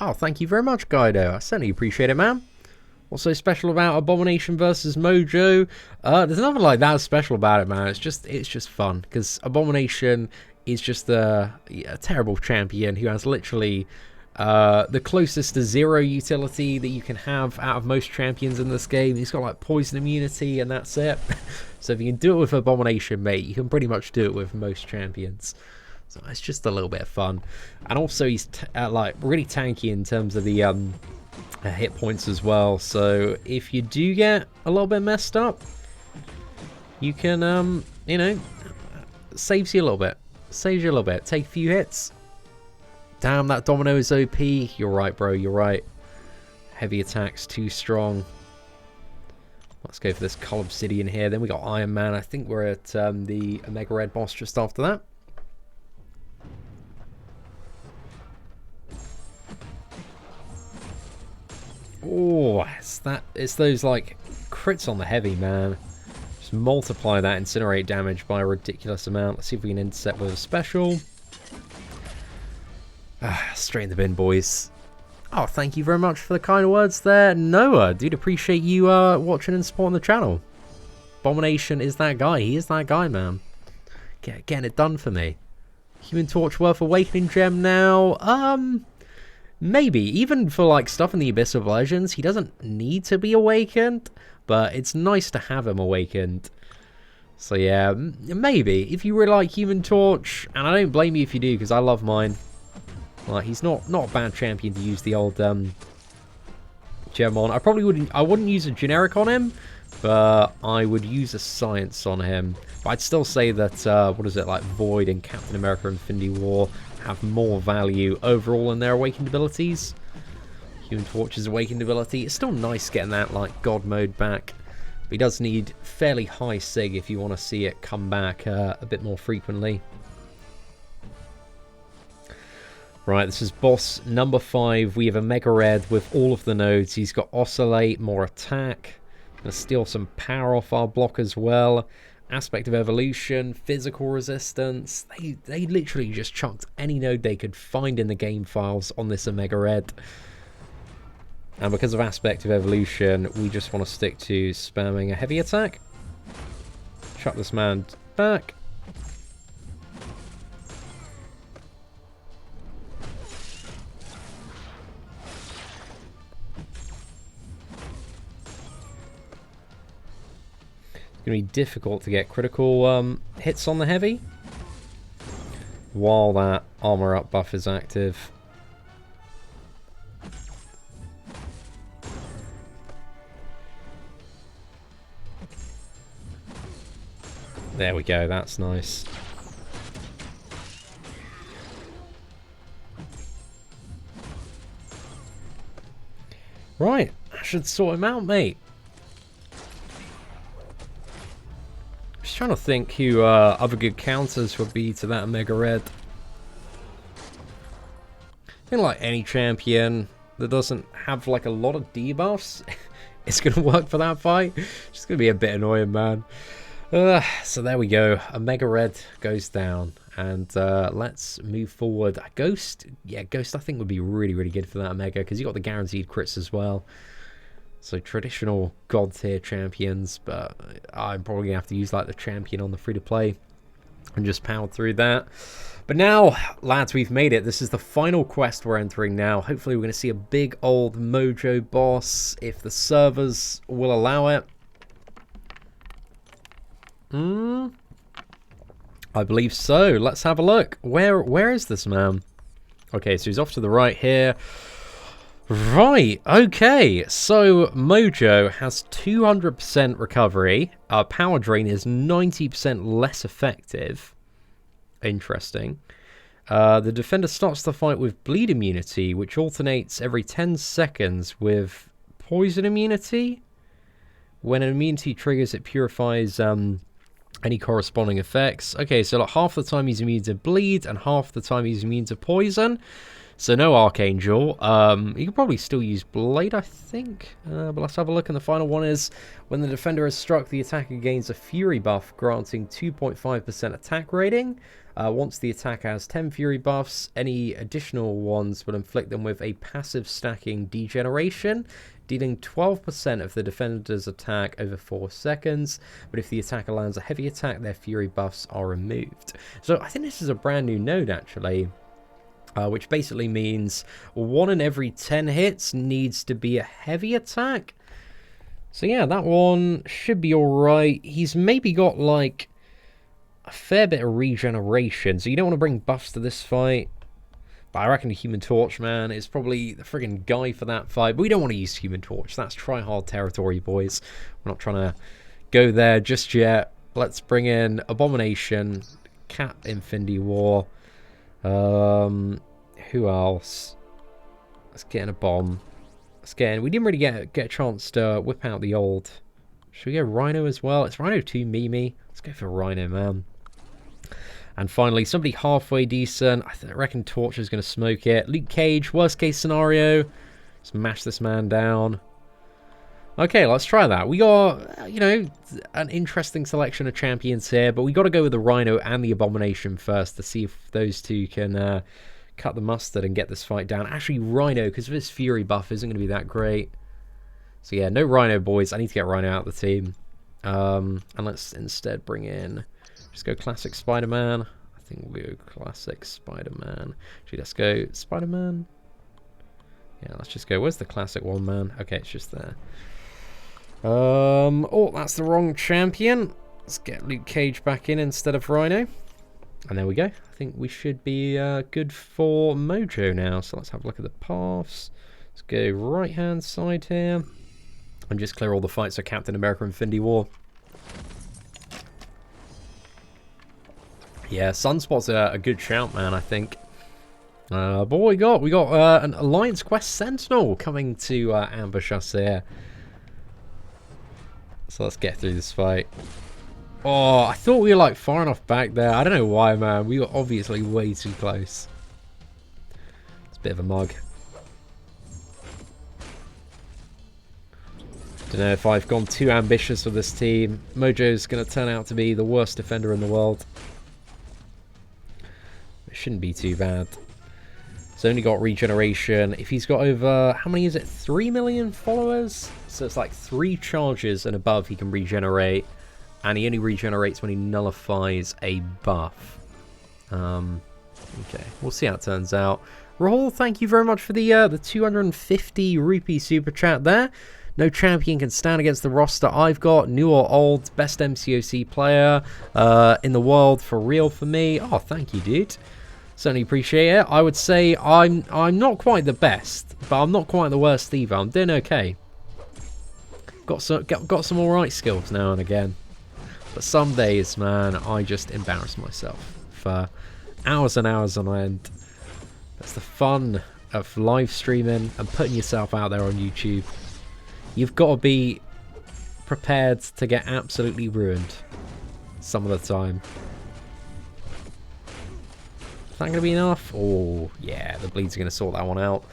Oh, thank you very much, Guido. I certainly appreciate it, man. What's so special about Abomination versus Mojo? There's nothing like that special about it, man. It's just fun because Abomination is just a terrible champion who has literally the closest to zero utility that you can have out of most champions in this game. He's got like poison immunity and that's it. So if you can do it with Abomination, mate, you can pretty much do it with most champions. So it's just a little bit of fun. And also he's like really tanky in terms of the hit points as well, so if you do get a little bit messed up, you can you know, saves you a little bit, take a few hits. Damn, that Domino is OP. You're right, bro, you're right. Heavy attacks too strong. Let's go for this Cull Obsidian here. Then we got Iron Man. I think we're at the Omega Red boss just after that. Oh, it's those like crits on the heavy, man. Just multiply that incinerate damage by a ridiculous amount. Let's see if we can intercept with a special. Straight in the bin, boys. Oh, thank you very much for the kind words there, Noah. Dude, appreciate you watching and supporting the channel. Abomination is that guy. He is that guy, man. Getting it done for me. Human Torch worth Awakening Gem now. Maybe, even for like stuff in the Abyss of Legends, he doesn't need to be awakened, but it's nice to have him awakened. So yeah, maybe, if you really like Human Torch, and I don't blame you if you do, because I love mine. Like, he's not a bad champion to use the old gem on. I wouldn't use a generic on him, but I would use a science on him. But I'd still say that, what is it, like Void and Captain America Infinity War have more value overall in their awakened abilities. Human Torch's awakened ability, it's still nice getting that like God mode back, but he does need fairly high sig if you want to see it come back a bit more frequently. Right, this is boss number 5. We have a Mega Red with all of the nodes. He's got Oscillate, more attack, gonna steal some power off our block as well. Aspect of Evolution, physical resistance. They literally just chucked any node they could find in the game files on this Omega Red. And because of Aspect of Evolution, we just want to stick to spamming a heavy attack. Chuck this man back. It's going to be difficult to get critical hits on the heavy while that armor up buff is active. There we go, that's nice. Right, I should sort him out, mate. Just trying to think who other good counters would be to that Omega Red. think like any champion that doesn't have like a lot of debuffs, it's going to work for that fight. It's going to be a bit annoying, man. So there we go. A Mega Red goes down. And let's move forward. Ghost, yeah, Ghost I think would be really, really good for that Mega, because you got the guaranteed crits as well. So traditional god tier champions, but I'm probably going to have to use like the champion on the free-to-play and just power through that. But now, lads, we've made it. This is the final quest we're entering now. Hopefully we're going to see a big old Mojo boss, if the servers will allow it. I believe so. Let's have a look. Where is this man? Okay, so he's off to the right here. Right, okay. So Mojo has 200% recovery. Power drain is 90% less effective. Interesting. The defender starts the fight with bleed immunity, which alternates every 10 seconds with poison immunity. When an immunity triggers, it purifies any corresponding effects. Okay, so like half the time he's immune to bleed and half the time he's immune to poison. So no Archangel. You can probably still use Blade, I think. But let's have a look. And the final one is when the defender is struck, the attacker gains a Fury buff, granting 2.5% attack rating. Once the attacker has 10 Fury buffs, any additional ones will inflict them with a passive stacking degeneration, dealing 12% of the defender's attack over 4 seconds. But if the attacker lands a heavy attack, their Fury buffs are removed. So I think this is a brand new node, actually. Which basically means 1 in every 10 hits needs to be a heavy attack. So yeah, that one should be alright. He's maybe got like a fair bit of regeneration, so you don't want to bring buffs to this fight. But I reckon the Human Torch, man, is probably the friggin' guy for that fight. But we don't want to use Human Torch. That's try-hard territory, boys. We're not trying to go there just yet. Let's bring in Abomination, Cat Infinity War. Who else? Let's get in a bomb. Let's get in. We didn't really get a chance to whip out the old. Should we go Rhino as well? It's Rhino too memey. Let's go for Rhino, man. And finally, somebody halfway decent. I reckon Torch is going to smoke it. Luke Cage, worst case scenario. Smash this man down. Okay, let's try that. We got, you know, an interesting selection of champions here, but we got to go with the Rhino and the Abomination first to see if those two can cut the mustard and get this fight down. Actually, Rhino, because of his Fury buff, isn't going to be that great. So yeah, no Rhino, boys. I need to get Rhino out of the team. And let's instead bring in... Just go classic Spider-Man. I think we'll go classic Spider-Man. Actually, let's go Spider-Man. Yeah, let's just go. Where's the classic one, man? Okay, it's just there. Oh, that's the wrong champion. Let's get Luke Cage back in instead of Rhino. And there we go. I think we should be good for Mojo now. So let's have a look at the paths. Let's go right-hand side here. And just clear all the fights for Captain America Infinity War. Yeah, Sunspot's a good shout, man, I think. But what we got? We got an Alliance Quest Sentinel coming to ambush us here. So let's get through this fight. Oh, I thought we were like far enough back there. I don't know why, man. We were obviously way too close. It's a bit of a mug. Don't know if I've gone too ambitious with this team. Mojo's going to turn out to be the worst defender in the world. It shouldn't be too bad. He's only got regeneration. If he's got over, how many is it? 3 million followers? So it's like 3 charges and above he can regenerate. And he only regenerates when he nullifies a buff. Okay, we'll see how it turns out. Rahul, thank you very much for the 250 rupee super chat there. No champion can stand against the roster I've got. New or old, best MCOC player in the world for real for me. Oh, thank you, dude. Certainly appreciate it. I would say I'm not quite the best, but I'm not quite the worst either. I'm doing okay. Got some alright skills now and again. But some days, man, I just embarrass myself for hours and hours on end. That's the fun of live streaming and putting yourself out there on YouTube. You've got to be prepared to get absolutely ruined some of the time. that going to be enough? Oh, yeah, the bleeds are going to sort that one out.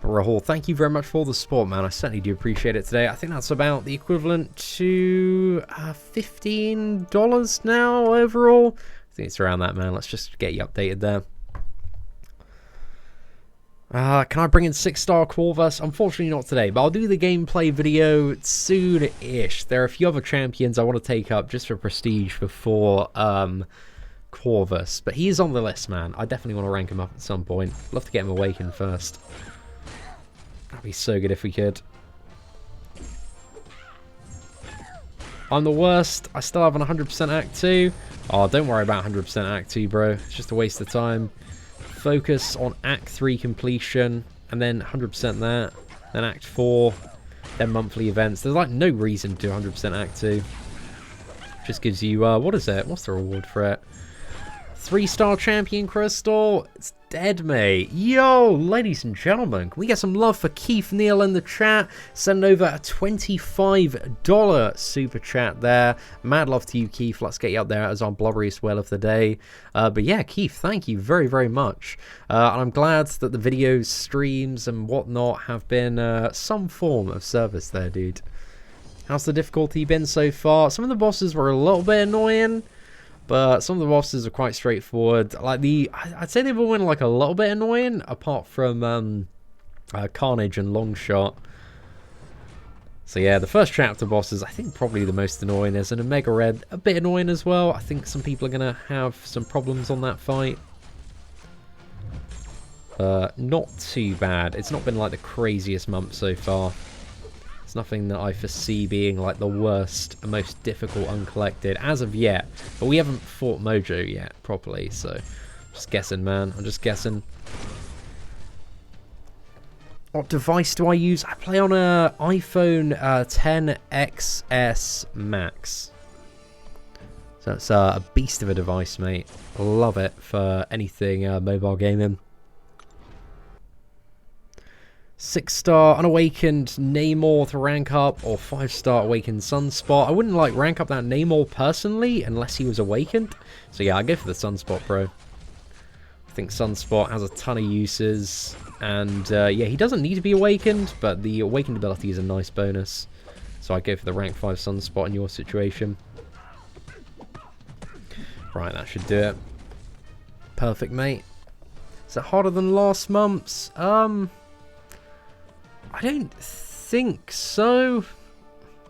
But Rahul, thank you very much for all the support, man. I certainly do appreciate it today. I think that's about the equivalent to $15 now overall. I think it's around that, man. Let's just get you updated there. Can I bring in 6-star Corvus? Unfortunately not today, but I'll do the gameplay video soon-ish. There are a few other champions I want to take up just for prestige before Corvus. But he is on the list, man. I definitely want to rank him up at some point. Love to get him awakened first. That'd be so good if we could. I'm the worst. I still have an 100% Act 2. Oh, don't worry about 100% Act 2, bro. It's just a waste of time. Focus on Act 3 completion, and then 100% that. Then Act 4, then monthly events. There's like no reason to do 100% Act 2. Just gives you, what is it? What's the reward for it? 3-star champion crystal. It's dead, mate. Yo, ladies and gentlemen, can we get some love for Keith Neal in the chat? Send over a $25 super chat there. Mad love to you, Keith. Let's get you up there as our blubberiest whale of the day. But yeah, Keith, thank you very, very much. And I'm glad that the videos, streams, and whatnot have been some form of service there, dude. How's the difficulty been so far? Some of the bosses were a little bit annoying, but some of the bosses are quite straightforward. Like I'd say they've all been like a little bit annoying, apart from Carnage and Longshot. So yeah, the first chapter bosses, I think probably the most annoying. There's an Omega Red, a bit annoying as well. I think some people are gonna have some problems on that fight. Not too bad. It's not been like the craziest month so far. It's nothing that I foresee being like the worst and most difficult Uncollected as of yet. But we haven't fought Mojo yet properly, so just guessing, man. I'm just guessing. What device do I use? I play on a iPhone 10XS Max. So it's a beast of a device, mate. I love it for anything mobile gaming. 6-star Unawakened Namor to rank up, or 5-star Awakened Sunspot. I wouldn't like rank up that Namor personally unless he was awakened. So yeah, I'll go for the Sunspot, bro. I think Sunspot has a ton of uses, and yeah, he doesn't need to be awakened, but the awakened ability is a nice bonus. So I'd go for the rank 5 Sunspot in your situation. Right, that should do it. Perfect, mate. Is it harder than last month's? I don't think so.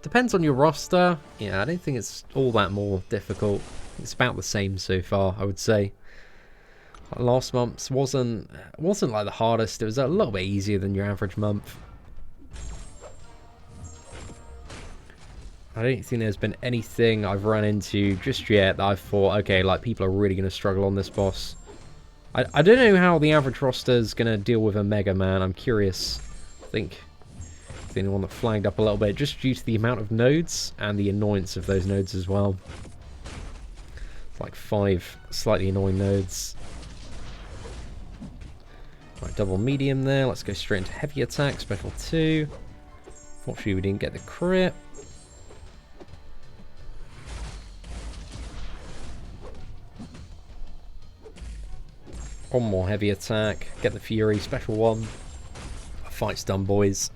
Depends on your roster. Yeah, I don't think it's all that more difficult. It's about the same so far, I would say. Last month's wasn't like the hardest. It was a little bit easier than your average month. I don't think there's been anything I've run into just yet that I've thought, okay, like people are really going to struggle on this boss. I don't know how the average roster is going to deal with a Mega Man. I'm curious. I think the only one that flagged up a little bit just due to the amount of nodes and the annoyance of those nodes as well. It's like 5 slightly annoying nodes. Right, double medium there. Let's go straight into heavy attack, special 2. Fortunately, we didn't get the crit. One more heavy attack. Get the Fury, special 1. Fight's done, boys.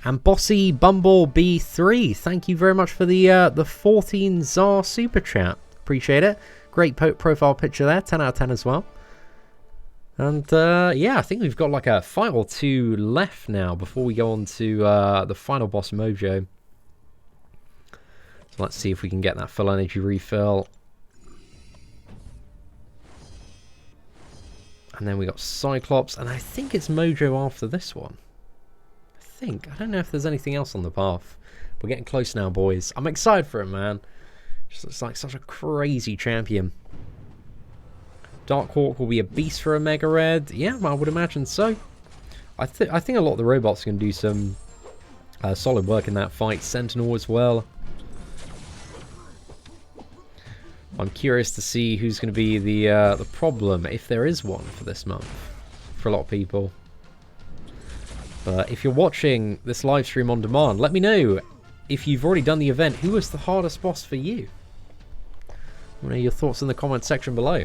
And Bossy Bumble B3, thank you very much for the 14 ZAR super chat. Appreciate it. Great profile picture there, 10 out of 10 as well. And yeah, I think we've got like a fight or two left now before we go on to the final boss, Mojo. So let's see if we can get that full energy refill. And then we got Cyclops, and I think it's Mojo after this one. I don't know if there's anything else on the path. We're getting close now, boys. I'm excited for it, man. Just looks like such a crazy champion. Darkhawk will be a beast for a Mega Red. Yeah, I would imagine so. I think a lot of the robots can do some solid work in that fight. Sentinel as well. I'm curious to see who's going to be the problem, if there is one for this month, for a lot of people. But if you're watching this live stream on demand, let me know if you've already done the event. Who was the hardest boss for you? I want to know your thoughts in the comment section below.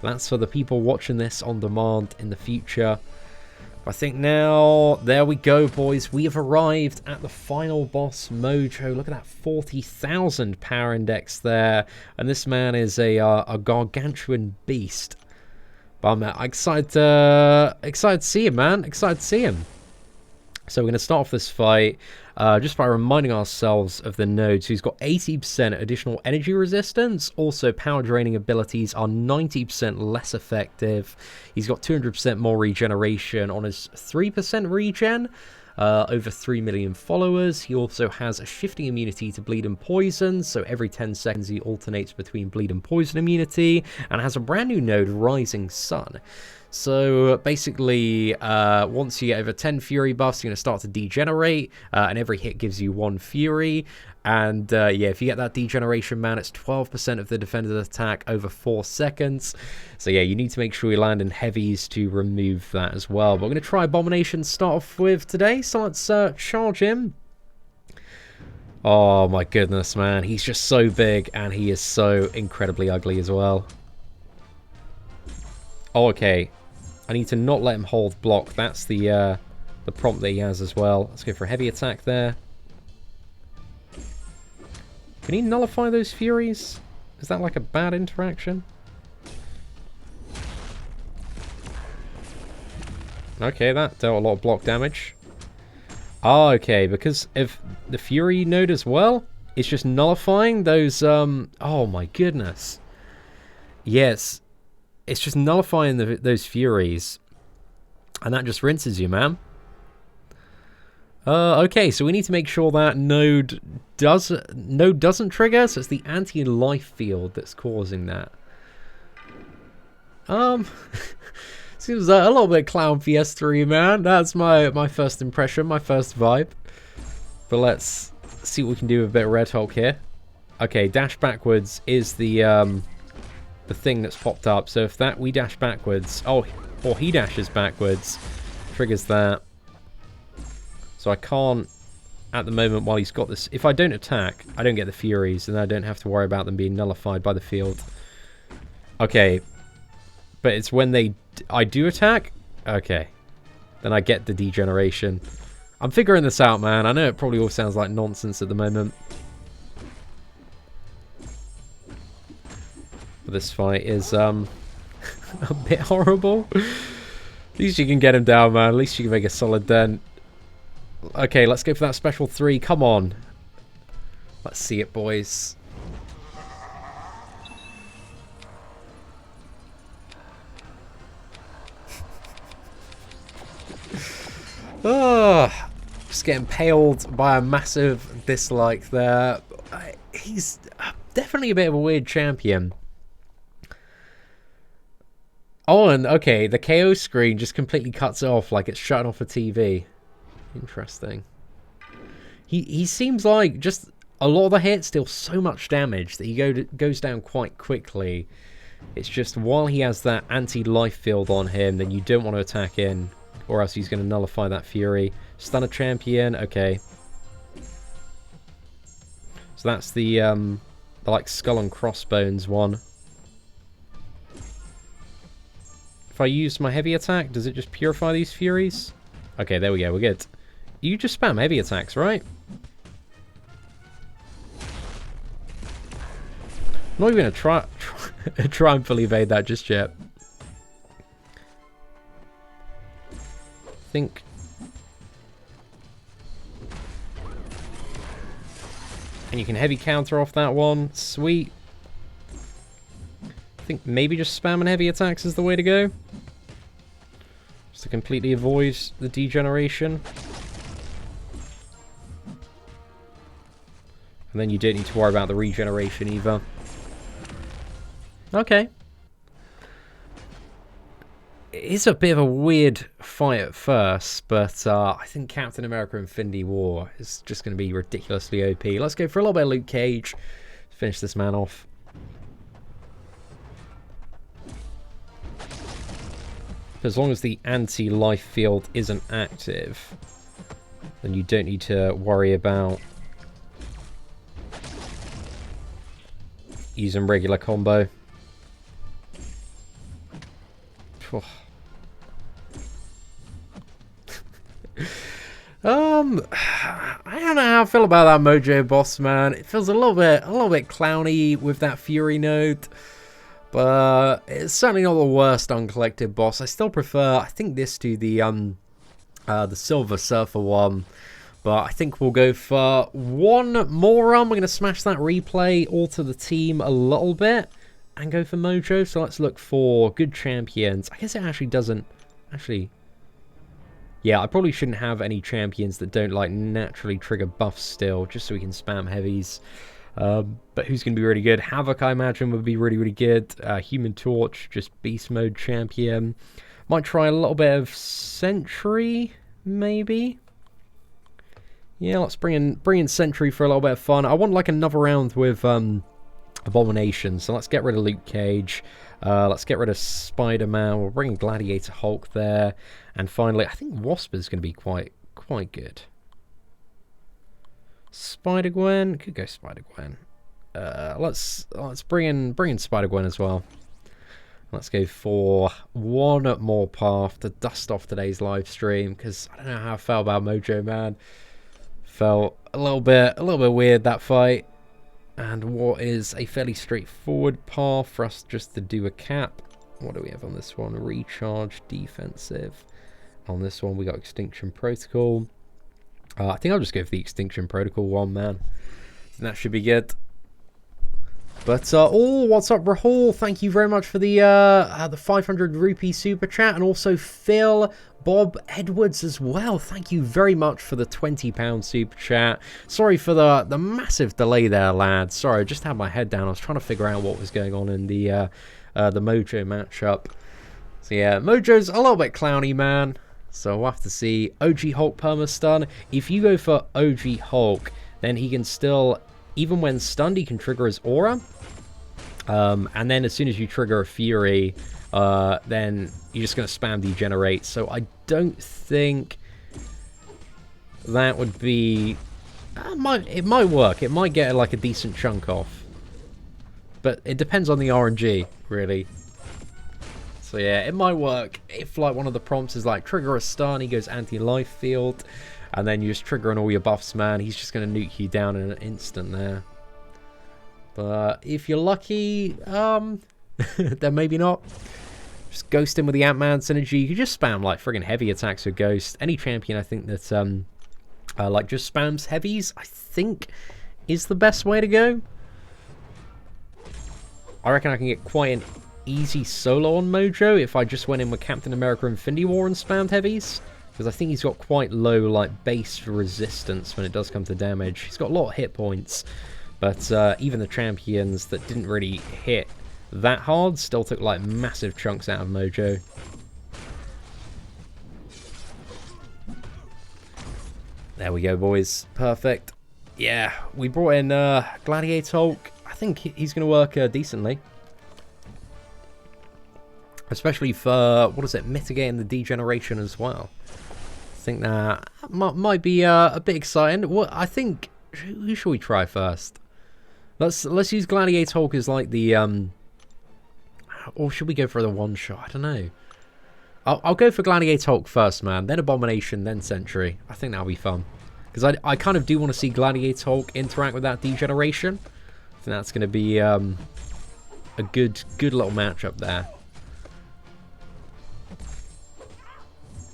That's for the people watching this on demand in the future. I think now, there we go, boys. We have arrived at the final boss, Mojo. Look at that 40,000 power index there. And this man is a gargantuan beast. But I'm excited to see him, man. Excited to see him. So we're going to start off this fight just by reminding ourselves of the nodes. He's got 80% additional energy resistance. Also, power draining abilities are 90% less effective. He's got 200% more regeneration on his 3% regen. Over 3 million followers. He also has a shifting immunity to bleed and poison, so every 10 seconds he alternates between bleed and poison immunity, and has a brand new node, Rising Sun. So basically, once you get over 10 Fury buffs, you're going to start to degenerate, and every hit gives you 1 Fury. And yeah, if you get that degeneration, man, it's 12% of the defender's attack over 4 seconds. So yeah, you need to make sure you land in heavies to remove that as well. But we're going to try Abomination to start off with today, so let's charge him. Oh my goodness, man, he's just so big, and he is so incredibly ugly as well. Oh, okay. I need to not let him hold block. That's the prompt that he has as well. Let's go for a heavy attack there. Can he nullify those Furies? Is that like a bad interaction? Okay, that dealt a lot of block damage. Oh, okay, because of the Fury node as well, it's just nullifying those, oh my goodness. Yes, it's just nullifying those Furies, and that just rinses you, man. Okay, so we need to make sure that node doesn't trigger, so it's the anti-life field that's causing that. Seems a little bit Clown PS3, man. That's my first impression, my first vibe. But let's see what we can do with a bit of Red Hulk here. Okay, dash backwards is the thing that's popped up. So if we dash backwards, or he dashes backwards, triggers that. So I can't, at the moment, while he's got this... If I don't attack, I don't get the Furies, and I don't have to worry about them being nullified by the field. Okay. But it's when I do attack? Okay. Then I get the degeneration. I'm figuring this out, man. I know it probably all sounds like nonsense at the moment. But this fight is, a bit horrible. At least you can get him down, man. At least you can make a solid dent. Okay, let's go for that special 3. Come on. Let's see it, boys. Just getting paled by a massive dislike there. He's definitely a bit of a weird champion. Oh, and okay, the KO screen just completely cuts it off like it's shutting off a TV. Interesting. He seems like just a lot of the hits deal so much damage that he goes down quite quickly. It's just while he has that anti-life field on him, then you don't want to attack in, or else he's going to nullify that Fury. Stun a champion, okay. So that's the like skull and crossbones one. If I use my heavy attack, does it just purify these Furies? Okay, there we go, we're good. You just spam heavy attacks, right? I'm not even going to try and fully evade that just yet. Think. And you can heavy counter off that one. Sweet. I think maybe just spamming heavy attacks is the way to go. Just to completely avoid the degeneration. And then you don't need to worry about the regeneration either. Okay. It is a bit of a weird fight at first, but I think Captain America Infinity War is just going to be ridiculously OP. Let's go for a little bit of Luke Cage. Finish this man off. As long as the anti-life field isn't active, then you don't need to worry about using regular combo. I don't know how I feel about that Mojo boss, man. It feels a little bit clowny with that Fury note, but it's certainly not the worst Uncollected boss. I still prefer, I think, this to the Silver Surfer one, but I think we'll go for one more run. We're going to smash that replay, alter the team a little bit, and go for Mojo. So let's look for good champions. I guess it actually doesn't actually. Yeah, I probably shouldn't have any champions that don't like naturally trigger buffs still, just so we can spam heavies. But who's going to be really good? Havoc, I imagine, would be really good. Human Torch, just beast mode champion. Might try a little bit of Sentry, maybe. Yeah, let's bring in Sentry for a little bit of fun. I want like another round with Abomination, so let's get rid of Luke Cage. Let's get rid of Spider-Man. We'll bring Gladiator Hulk there. And finally, I think Wasp is going to be quite good. Spider-Gwen. Could go Spider-Gwen. Let's bring in Spider-Gwen as well. Let's go for one more path to dust off today's live stream, because I don't know how I felt about Mojo, man. Felt a little bit weird, that fight. And what is a fairly straightforward path for us just to do a cap. What do we have on this one? Recharge, defensive. On this one, we got Extinction Protocol. I think I'll just go for the Extinction Protocol one, man. That should be good. But, oh, what's up, Rahul? Thank you very much for the 500 rupee super chat. And also Phil Bob Edwards as well. Thank you very much for the £20 super chat. Sorry for the massive delay there, lads. Sorry, I just had my head down. I was trying to figure out what was going on in the Mojo matchup. So yeah, Mojo's a little bit clowny, man. So we'll have to see. OG Hulk perma-stun. If you go for OG Hulk, then he can still, even when stunned, he can trigger his aura. And then as soon as you trigger a Fury, then you're just going to spam degenerate. So I don't think that would be... It might work. It might get like a decent chunk off. But it depends on the RNG, really. So yeah, it might work if like one of the prompts is like trigger a stun, he goes anti-life field, and then you just trigger on all your buffs, man. He's just going to nuke you down in an instant there. But if you're lucky, then maybe not. Just ghost him with the Ant-Man synergy. You can just spam like friggin' heavy attacks with Ghost. Any champion I think that like just spams heavies, I think is the best way to go. I reckon I can get quite an easy solo on Mojo if I just went in with Captain America Infinity War and spammed heavies. Because I think he's got quite low like base resistance when it does come to damage. He's got a lot of hit points. But even the champions that didn't really hit that hard still took like massive chunks out of Mojo. There we go, boys. Perfect. Yeah, we brought in Gladiator Hulk. I think he's going to work decently. Especially for, what is it, mitigating the degeneration as well. I think that might be a bit exciting. Well, I think, who should we try first? Let's use Gladiator Hulk as like the, or should we go for the one shot? I don't know. I'll go for Gladiator Hulk first, man. Then Abomination, then Sentry. I think that'll be fun. Because I kind of do want to see Gladiator Hulk interact with that degeneration. I think that's going to be a good little matchup there.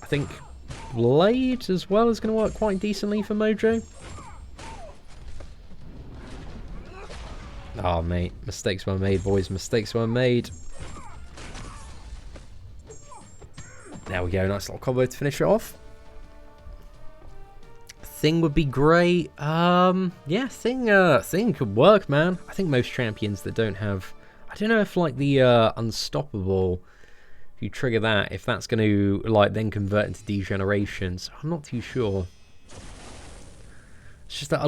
I think Blade as well is going to work quite decently for Mojo. Oh, mate. Mistakes were made, boys. Mistakes were made. There we go. Nice little combo to finish it off. Thing would be great. Yeah, Thing could work, man. I think most champions that don't have... I don't know if, like, the Unstoppable... If you trigger that, if that's going to, like, then convert into degeneration. So I'm not too sure. It's just that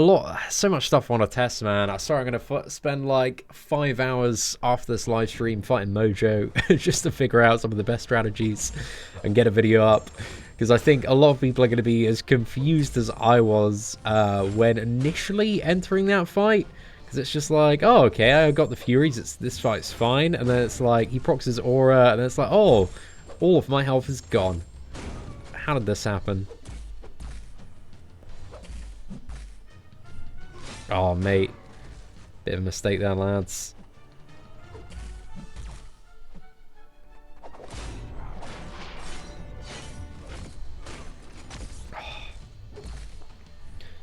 so much stuff I want to test, man. I'm sorry, I'm going to spend like 5 hours after this live stream fighting Mojo just to figure out some of the best strategies and get a video up. Because I think a lot of people are going to be as confused as I was when initially entering that fight. Because it's just like, oh, okay, I got the Furies, this fight's fine. And then it's like, he procs his aura, and then it's like, oh, All of my health is gone. How did this happen? Oh, mate. Bit of a mistake there, lads.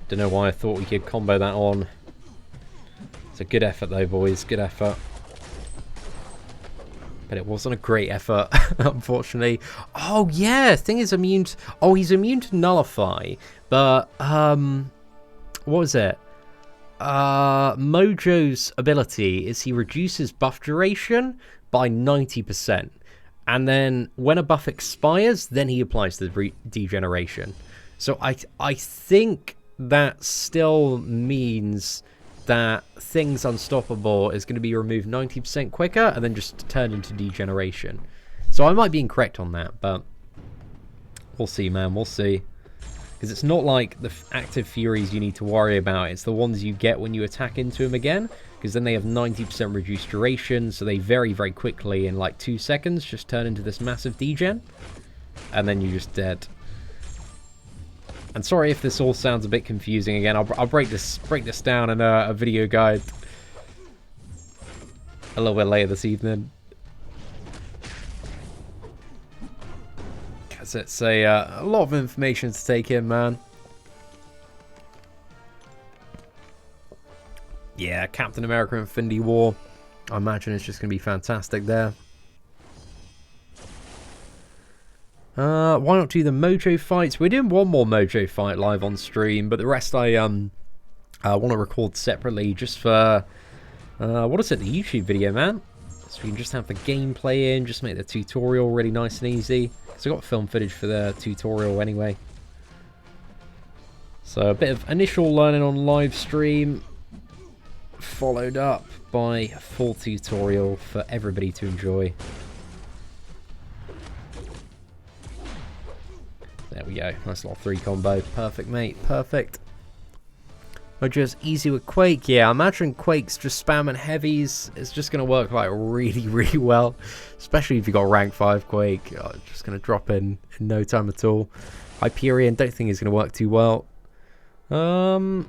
Don't know why I thought we could combo that on. It's a good effort though, boys. Good effort. But it wasn't a great effort, unfortunately. Oh, yeah. Thing is immune to... Oh, he's immune to Nullify. But, what was it? Mojo's ability is he reduces buff duration by 90%. And then when a buff expires, then he applies the degeneration. So I think that still means that Thing's Unstoppable is going to be removed 90% quicker and then just turned into degeneration. So I might be incorrect on that, but we'll see, man. We'll see. Because it's not like the active Furies you need to worry about. It's the ones you get when you attack into them again. Because then they have 90% reduced duration. So they very, very quickly, in like 2 seconds, just turn into this massive degen. And then you're just dead. And sorry if this all sounds a bit confusing again. I'll break this down in a video guide a little bit later this evening. Because it's a lot of information to take in, man. Yeah, Captain America Infinity War. I imagine it's just going to be fantastic there. Why not do the Mojo fights? We're doing one more Mojo fight live on stream, but the rest I want to record separately just for what is it, the YouTube video, man? So we can just have the gameplay in, just make the tutorial really nice and easy. So I got film footage for the tutorial anyway. So a bit of initial learning on live stream, followed up by a full tutorial for everybody to enjoy. There we go. Nice little 3 combo. Perfect, mate. Perfect. Mojo's easy with Quake. Yeah, I imagine Quake's just spamming heavies. It's just going to work like really, really well. Especially if you got rank 5 Quake. Oh, it's just going to drop in no time at all. Hyperion, don't think is going to work too well. Captain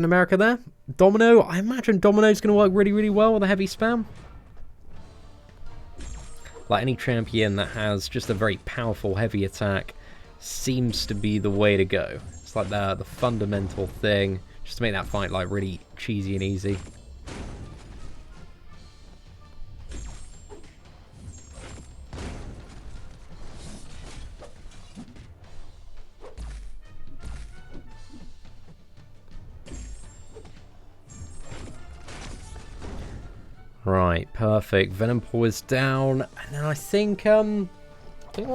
America there. Domino. I imagine Domino's going to work really, really well with a heavy spam. Like any champion that has just a very powerful heavy attack seems to be the way to go. It's like the fundamental thing, just to make that fight like really cheesy and easy. Right, perfect. Venom Paw is down, and then I think we're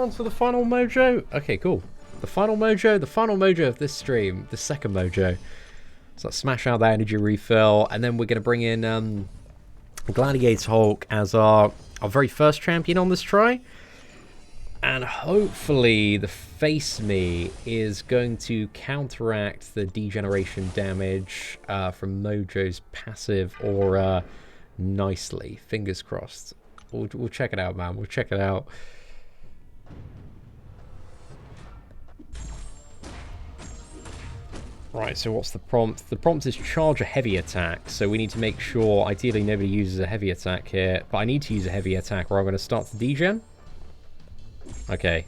on to the final Mojo. Okay, cool. The final Mojo of this stream, the second Mojo. So let's smash out that energy refill, and then we're going to bring in Gladiator Hulk as our very first champion on this try. And hopefully the Face Me is going to counteract the degeneration damage from Mojo's passive aura nicely. Fingers crossed. We'll check it out, man. We'll check it out. Right, so what's the prompt? The prompt is charge a heavy attack, so we need to make sure, ideally nobody uses a heavy attack here, but I need to use a heavy attack or I'm going to start the degen. Okay.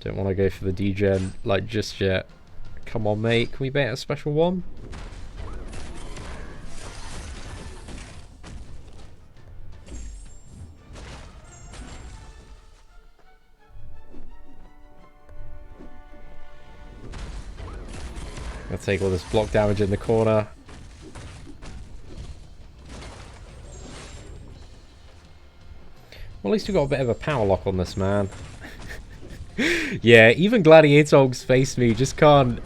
Don't want to go for the degen, like, just yet. Come on, mate. Can we bait a special one? I'll take all this block damage in the corner. Well, at least we got a bit of a power lock on this, man. Yeah, even Gladiator Hulk's Face Me just can't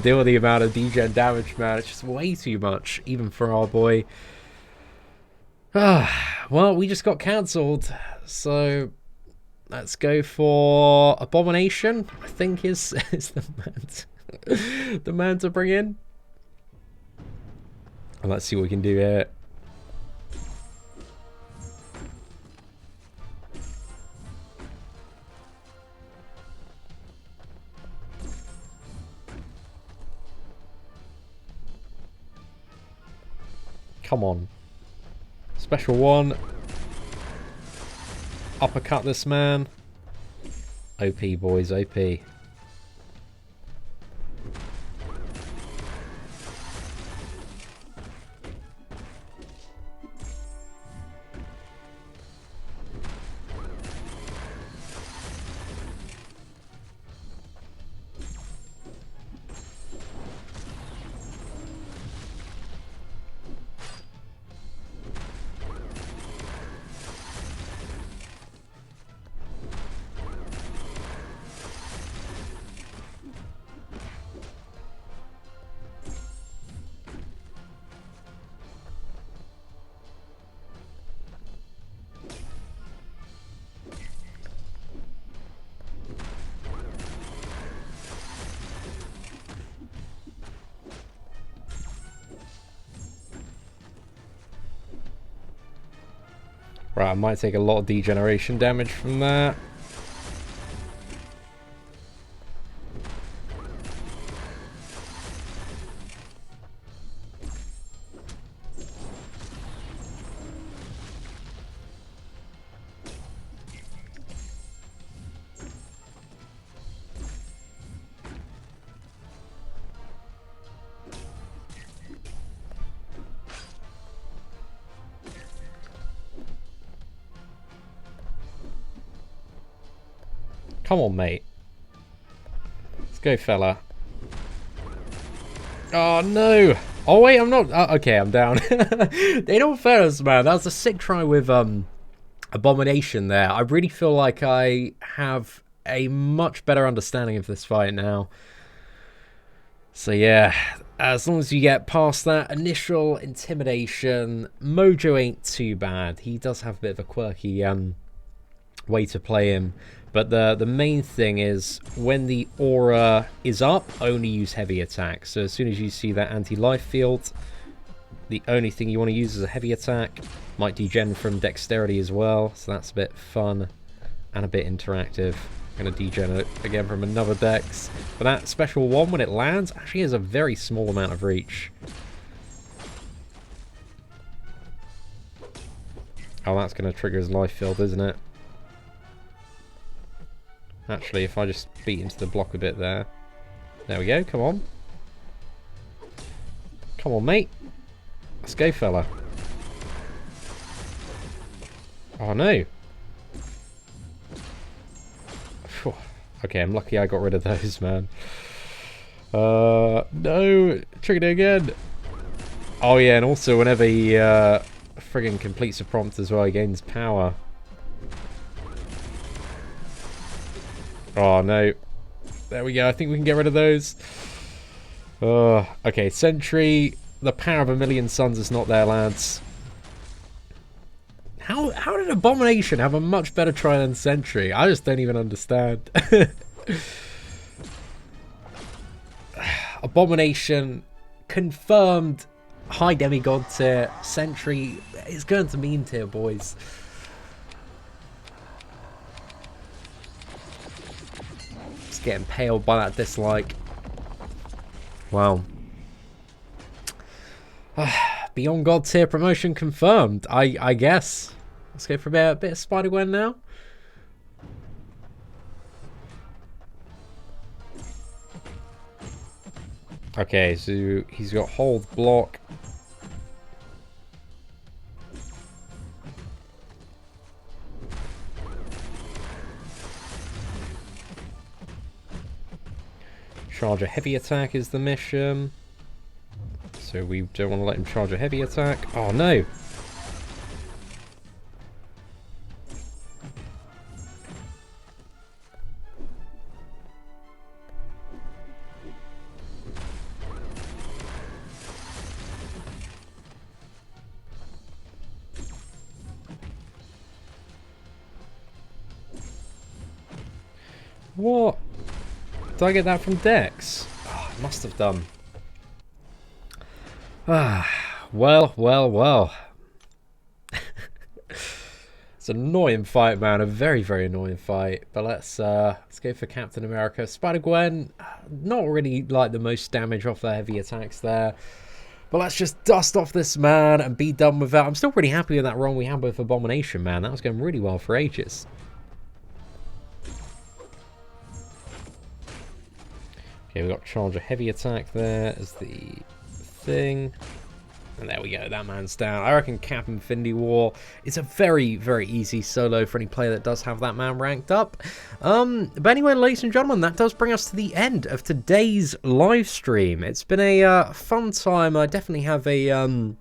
deal with the amount of degen damage, man. It's just way too much, even for our boy. Well, we just got cancelled, so let's go for Abomination. I think is the the man to bring in. And let's see what we can do here. Come on. Special one. Uppercut this man. OP, boys, OP. Right, I might take a lot of degeneration damage from that. Come on, mate. Let's go, fella. Oh, no. Oh, wait, I'm not... okay, I'm down. In all fairness, man, that was a sick try with Abomination there. I really feel like I have a much better understanding of this fight now. So, yeah, as long as you get past that initial intimidation, Mojo ain't too bad. He does have a bit of a quirky way to play him. But the main thing is, when the aura is up, only use heavy attack. So as soon as you see that anti-life field, the only thing you want to use is a heavy attack. Might degen from dexterity as well, so that's a bit fun and a bit interactive. I'm going to degen it again from another dex. But that special one, when it lands, actually has a very small amount of reach. Oh, that's going to trigger his life field, isn't it? Actually, if I just beat into the block a bit there. There we go, come on. Come on, mate. Let's go, fella. Oh, no. Phew. Okay, I'm lucky I got rid of those, man. No. Triggered it again. Oh, yeah, and also whenever he friggin' completes a prompt as well, he gains power. Oh, no. There we go. I think we can get rid of those. Okay, Sentry. The power of a million suns is not there, lads. How did Abomination have a much better try than Sentry? I just don't even understand. Abomination confirmed high demigod tier. Sentry is going to meme tier, boys. Getting paled by that dislike. Wow. Beyond God tier promotion confirmed, I guess. Let's go for a bit of Spider-Gwen now. Okay, so he's got hold, block. Charge a heavy attack is the mission. So we don't want to let him charge a heavy attack. Oh no! What? Did I get that from Dex? Oh, I must have done. Well. It's an annoying fight, man. A very, very annoying fight. But let's go for Captain America. Spider-Gwen, not really like the most damage off the heavy attacks there. But let's just dust off this man and be done with that. I'm still pretty happy with that run we had with Abomination, man. That was going really well for ages. Okay, we've got charge of heavy attack there as the thing. And there we go, that man's down. I reckon Cap Infinity War is a very, very easy solo for any player that does have that man ranked up. But anyway, ladies and gentlemen, that does bring us to the end of today's live stream. It's been a fun time. I definitely have a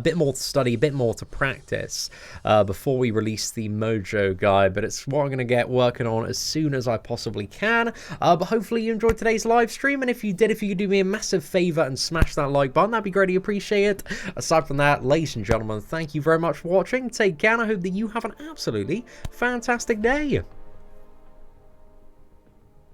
bit more to study, a bit more to practice before we release the Mojo guide, but it's what I'm going to get working on as soon as I possibly can. But hopefully you enjoyed today's live stream, and if you did, if you could do me a massive favour and smash that like button, that'd be greatly appreciated. Aside from that, ladies and gentlemen, thank you very much for watching. Take care, and I hope that you have an absolutely fantastic day.